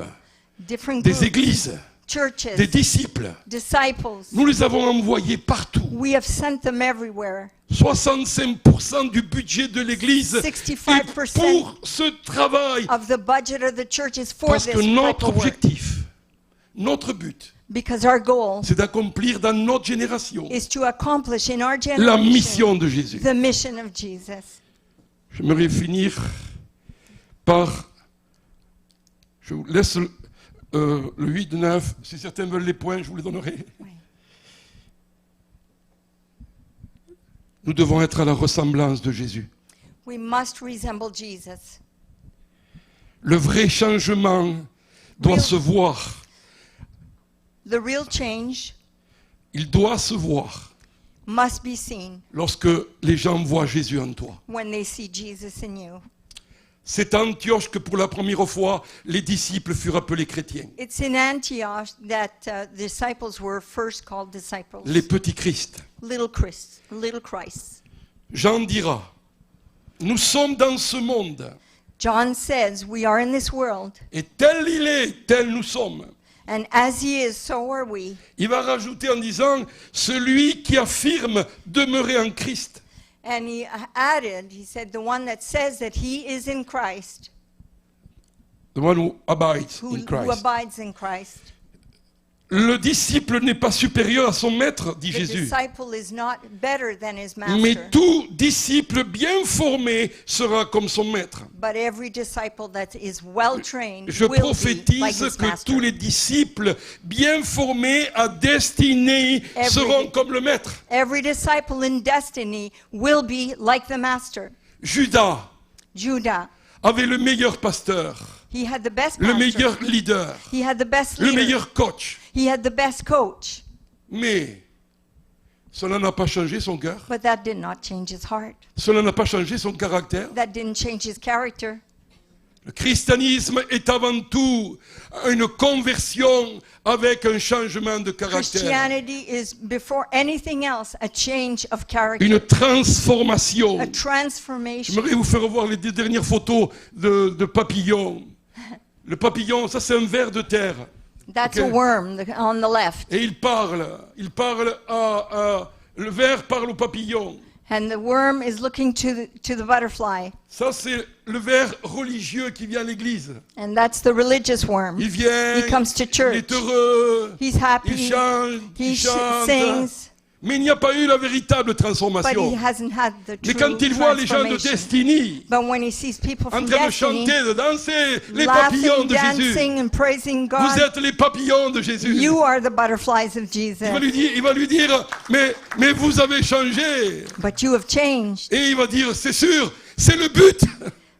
different des groups, églises, churches, des disciples. disciples. Nous les avons envoyés partout. We have sent them everywhere. 65% du budget de l'église est 65% pour ce travail. of the budget of the church is for Parce this que type notre of work. objectif, notre but, Because our goal c'est d'accomplir dans notre génération is to accomplish in our la generation mission de Jésus. the mission of Jesus. J'aimerais finir par... Je vous laisse le 8-9. Si certains veulent les points, je vous les donnerai. Oui. Nous devons être à la ressemblance de Jésus. We must resemble Jesus. Le vrai changement doit Real- se voir. The real change Il doit se voir must be seen lorsque les gens voient Jésus en toi. when they see Jesus in you. C'est à Antioche que pour la première fois, les disciples furent appelés chrétiens. It's in Antioch that disciples were first called disciples. Les petits Christ. Little Christ. Jean dira, nous sommes dans ce monde, John says, we are in this world, et tel il est, tel nous sommes. and as he is, so are we. Il va rajouter en disant, celui qui affirme demeurer en Christ. And he added, he said, the one that says that he is in Christ, The one who abides who in Christ. abides in Christ. Le disciple n'est pas supérieur à son maître, dit The Jésus. disciple is not better than his Mais master. tout disciple bien formé sera comme son maître. But every disciple that is well trained Je will be like prophétise his que master. tous les disciples bien formés à destinée Every- seront comme le maître. Every disciple in destiny will be like the master. Judas Judah, avait le meilleur pasteur, he had the best le pastor. meilleur leader, He had the best le leader. meilleur coach. He had the best coach. Mais cela n'a pas changé son cœur, But that did not change his heart. cela n'a pas changé son caractère. That didn't change his character. Le christianisme est avant tout une conversion avec un changement de caractère, Christianity is, before anything else, a change of character. une transformation. A transformation. J'aimerais vous faire voir les deux dernières photos de papillons. Le papillon, ça c'est un ver de terre. That's Ok. a worm on the left. Et il parle le ver parle au papillon. And the worm is looking to the butterfly. Ça, c'est le ver religieux qui vient à l'église. And that's the religious worm. Il vient, He comes to il church. est heureux, He's happy. il chante, He il chante. sings. Mais il n'y a pas eu la véritable But he transformation. hasn't had the Mais true quand il voit les gens de transformation. Destiny But when he sees people en from train de Destiny chanter, de danser, les papillons laughing, de Jésus, dancing, and praising vous God, êtes les papillons de Jésus. you are the butterflies of Jesus. Il va lui dire, mais vous avez changé. But you have changed. Et il va dire, c'est sûr, c'est le but.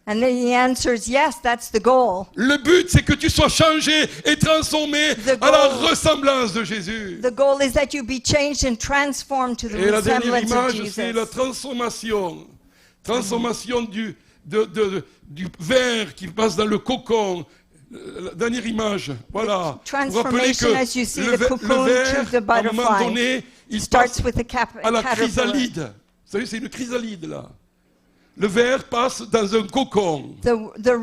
And then he answers, yes, that's the goal. Le but, c'est que tu sois changé et transformé The à la goal- ressemblance de Jésus. The goal is that you be changed and transformed to the Et la dernière resemblance of image, c'est la Jesus. transformation. Transformation du ver qui passe dans le cocon. La dernière image, voilà. Vous vous rappelez que Transformation as you see le the cocoon ver, to the à un moment butterfly, donné, il starts passe with a à la caterpillar. chrysalide. Vous savez, c'est une chrysalide, là. Le ver passe dans un cocon. The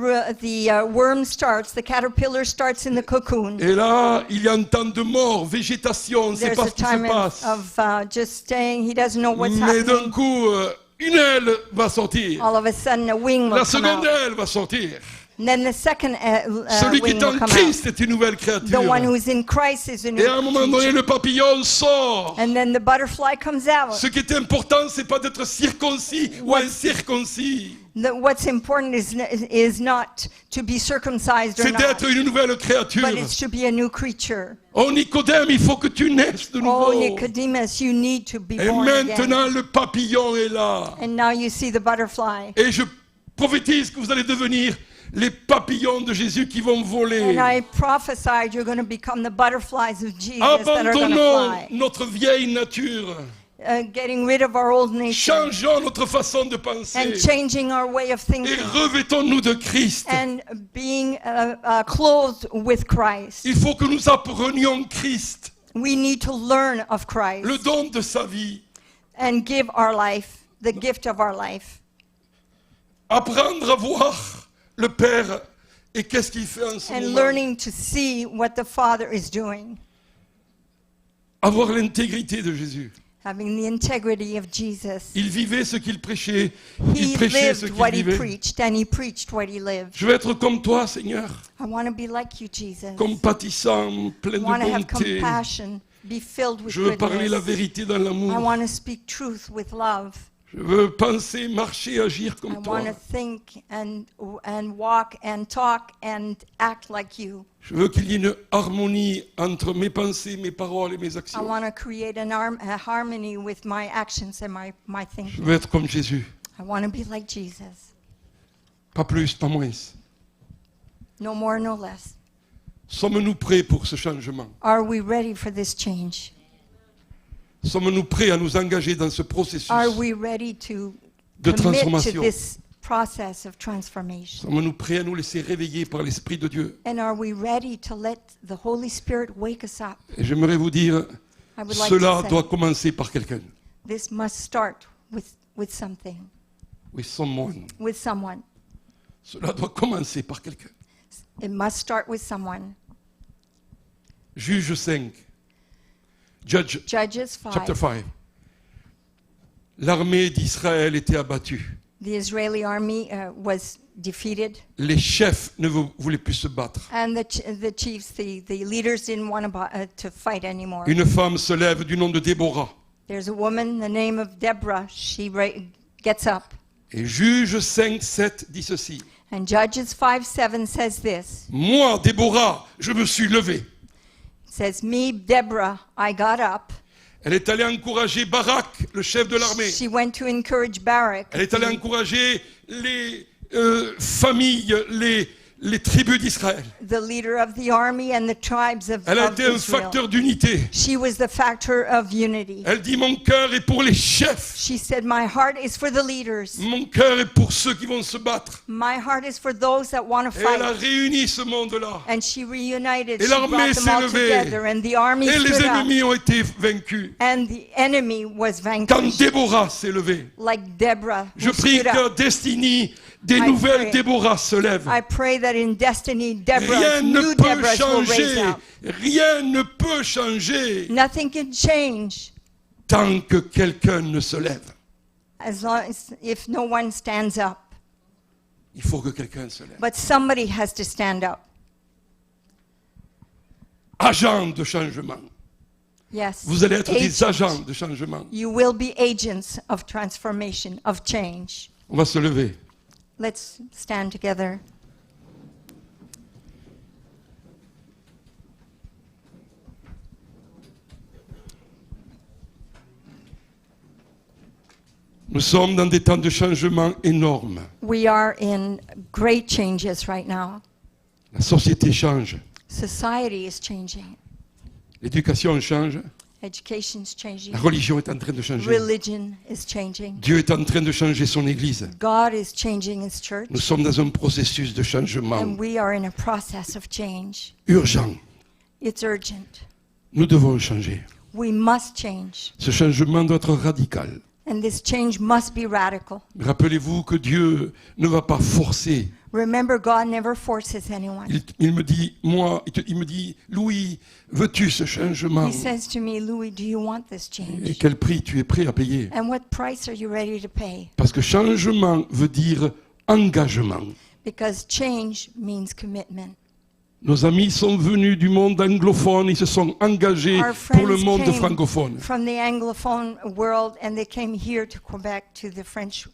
worm starts, the caterpillar starts in the cocoon. Et là, il y a un temps de mort, végétation, on ne sait There's pas a ce qui se time passe. of just staying. He doesn't know what's Mais d'un happening. coup, une aile va sortir. All of a sudden, a wing will La come seconde out. aile va sortir. And then the second Celui qui wing est en will come Christ out. est une nouvelle The créature. one who is in Christ is a new Et à un moment donné, creature. le papillon sort. And then the butterfly comes out. Ce qui est important, c'est pas d'être circoncis ou incirconcis. What's important is not to be circumcised or C'est not, d'être une nouvelle créature. but it's to be a new creature. Oh Nicodème, il faut que tu naisses de Oh, nouveau. Nicodemus, you need to be Et born again. maintenant, le papillon est là. And now you see the butterfly. Et je prophétise que vous allez devenir les papillons de Jésus qui vont voler. And I prophesied you're going to become the butterflies of Jesus that are going to Abandonnons fly. notre vieille nature. Getting rid of our old nature Changeons notre façon de and penser. changing our way of Et thinking revêtons-nous de Christ. and being clothed with Christ. Il faut que nous apprenions Christ, We need to learn of Christ le don de sa vie. and give our life, the gift of our life. Apprendre à voir le Père et qu'est-ce qu'il fait en ce And moment. learning to see what the Father is doing. Avoir l'intégrité de Jésus. Having the integrity of Jesus. Il vivait ce qu'il prêchait. Il He prêchait ce lived qu'il what he vivait. preached, and he preached what he lived. Je veux être comme toi, Seigneur, I want to be like you, Jesus. compatissant, plein I want to de have bonté. compassion, be filled with Je veux parler la goodness. vérité dans I l'amour. want to speak truth with love. Je veux penser, marcher, agir I comme toi. want to think and walk and talk and act like you. Je veux qu'il y ait une harmonie entre mes pensées, mes paroles et mes I actions. want to create a harmony with my actions and my Je thinking. veux être comme Jésus. I want to be like Jesus. Pas plus, pas moins. No more, no less. Sommes-nous prêts pour ce changement? Are we ready for this change? Sommes-nous prêts à nous engager dans ce processus? Are we ready to De commit to transformation. this process of transformation? Sommes-nous prêts à nous laisser réveiller par l'Esprit de Dieu? And are we ready to let the Holy Spirit wake us up? Et j'aimerais vous dire, I would like cela to doit say commencer par quelqu'un. this must start with something, Oui, someone. with someone. Cela doit commencer par quelqu'un. It must start with someone. Juge 5. Judge Judges chapter 5. 5. L'armée d'Israël était abattue. The Israeli army was defeated, Les chefs ne voulaient plus se battre. and the chiefs, the leaders didn't want to fight anymore. Une femme se lève du nom de Déborah. There's a woman, the name of Deborah. She gets up. Et Juge 5, 7 dit ceci. And Judges 5:7 says this. Moi, Déborah, je me suis levée. It says, me, Deborah, I got up. Elle est allée encourager Barak, le chef de l'armée. She went to encourage Barak, Elle est allée encourager les familles, les tribus d'Israël. the leader of the army and the tribes of Elle a été un Israel. facteur d'unité. She was the factor of unity. Elle dit, mon cœur est pour les chefs. She said, my heart is for the leaders. Mon cœur est pour ceux qui vont se battre. My heart is for those that want to Et elle a fight. réuni ce monde-là. And she reunited. Et She l'armée brought them all s'est levée. together. And the army Et les stood up. ennemis ont été vaincus. And the enemy was Quand vanquished. Déborah s'est levée, Like Deborah, je who prie stood que up. Destiny des I nouvelles pray. Déborah se lèvent. I pray that in destiny, Rien ne new peut Deborahs will raise changer. up. Rien ne peut changer Nothing can change tant que quelqu'un ne se lève. as long as if no one stands up. Il faut que quelqu'un se lève. But somebody has to stand up. Agent de changement. Yes. Vous allez être des Agent. agents de changement. You will be agents of transformation, of change. On va se lever. Let's stand together. Nous sommes dans des temps de changement énormes. We are in great changes right now. La société change. Society is changing. L'éducation change. Education's changing. La religion est en train de changer. Religion is changing. Dieu est en train de changer son Église. God is changing His church. Nous sommes dans un processus de changement And we are in a process of change. urgent. It's urgent. Nous devons changer. We must change. Ce changement doit être radical. And this change must be radical. Rappelez-vous que Dieu ne va pas forcer. Remember, God never forces anyone. Il me dit, il me dit, Louis, veux-tu ce changement? He says to me, Louis, do you want this Et change? quel prix tu es prêt à payer? And what price are you ready to pay? Parce que changement veut dire engagement. Because change means commitment. Nos amis sont venus du monde anglophone, ils se sont engagés Our pour le friends monde came francophone. from the Anglophone world and they came here to Quebec, to the French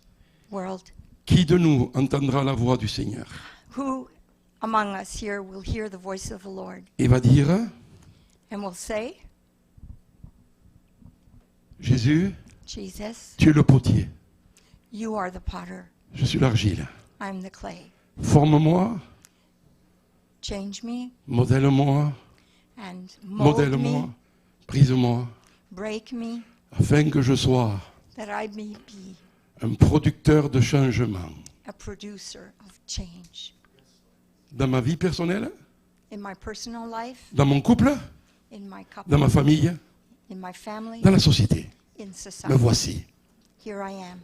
world. Qui de nous entendra la voix du Seigneur Who among us here will hear the voice of the Lord et va dire, and will say, Jésus, Jesus, tu es le potier, you are the potter, je suis l'argile. I'm the clay. Forme-moi, Change me modèle-moi, and mold modèle-moi, me, brise-moi, break me, afin que je sois that I may be un producteur de changement. a producer of change. Dans ma vie personnelle, In my personal life, dans mon couple, in my couple, dans ma famille, in my family, dans la société. in Me society. voici. Here I am.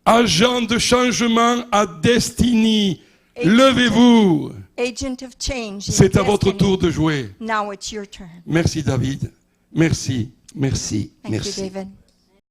Agent de changement à destinée. Levez-vous. Agent of change. in C'est à votre destiny. tour de jouer. Now it's your turn. Merci David. Merci, merci, Thank merci. you, David.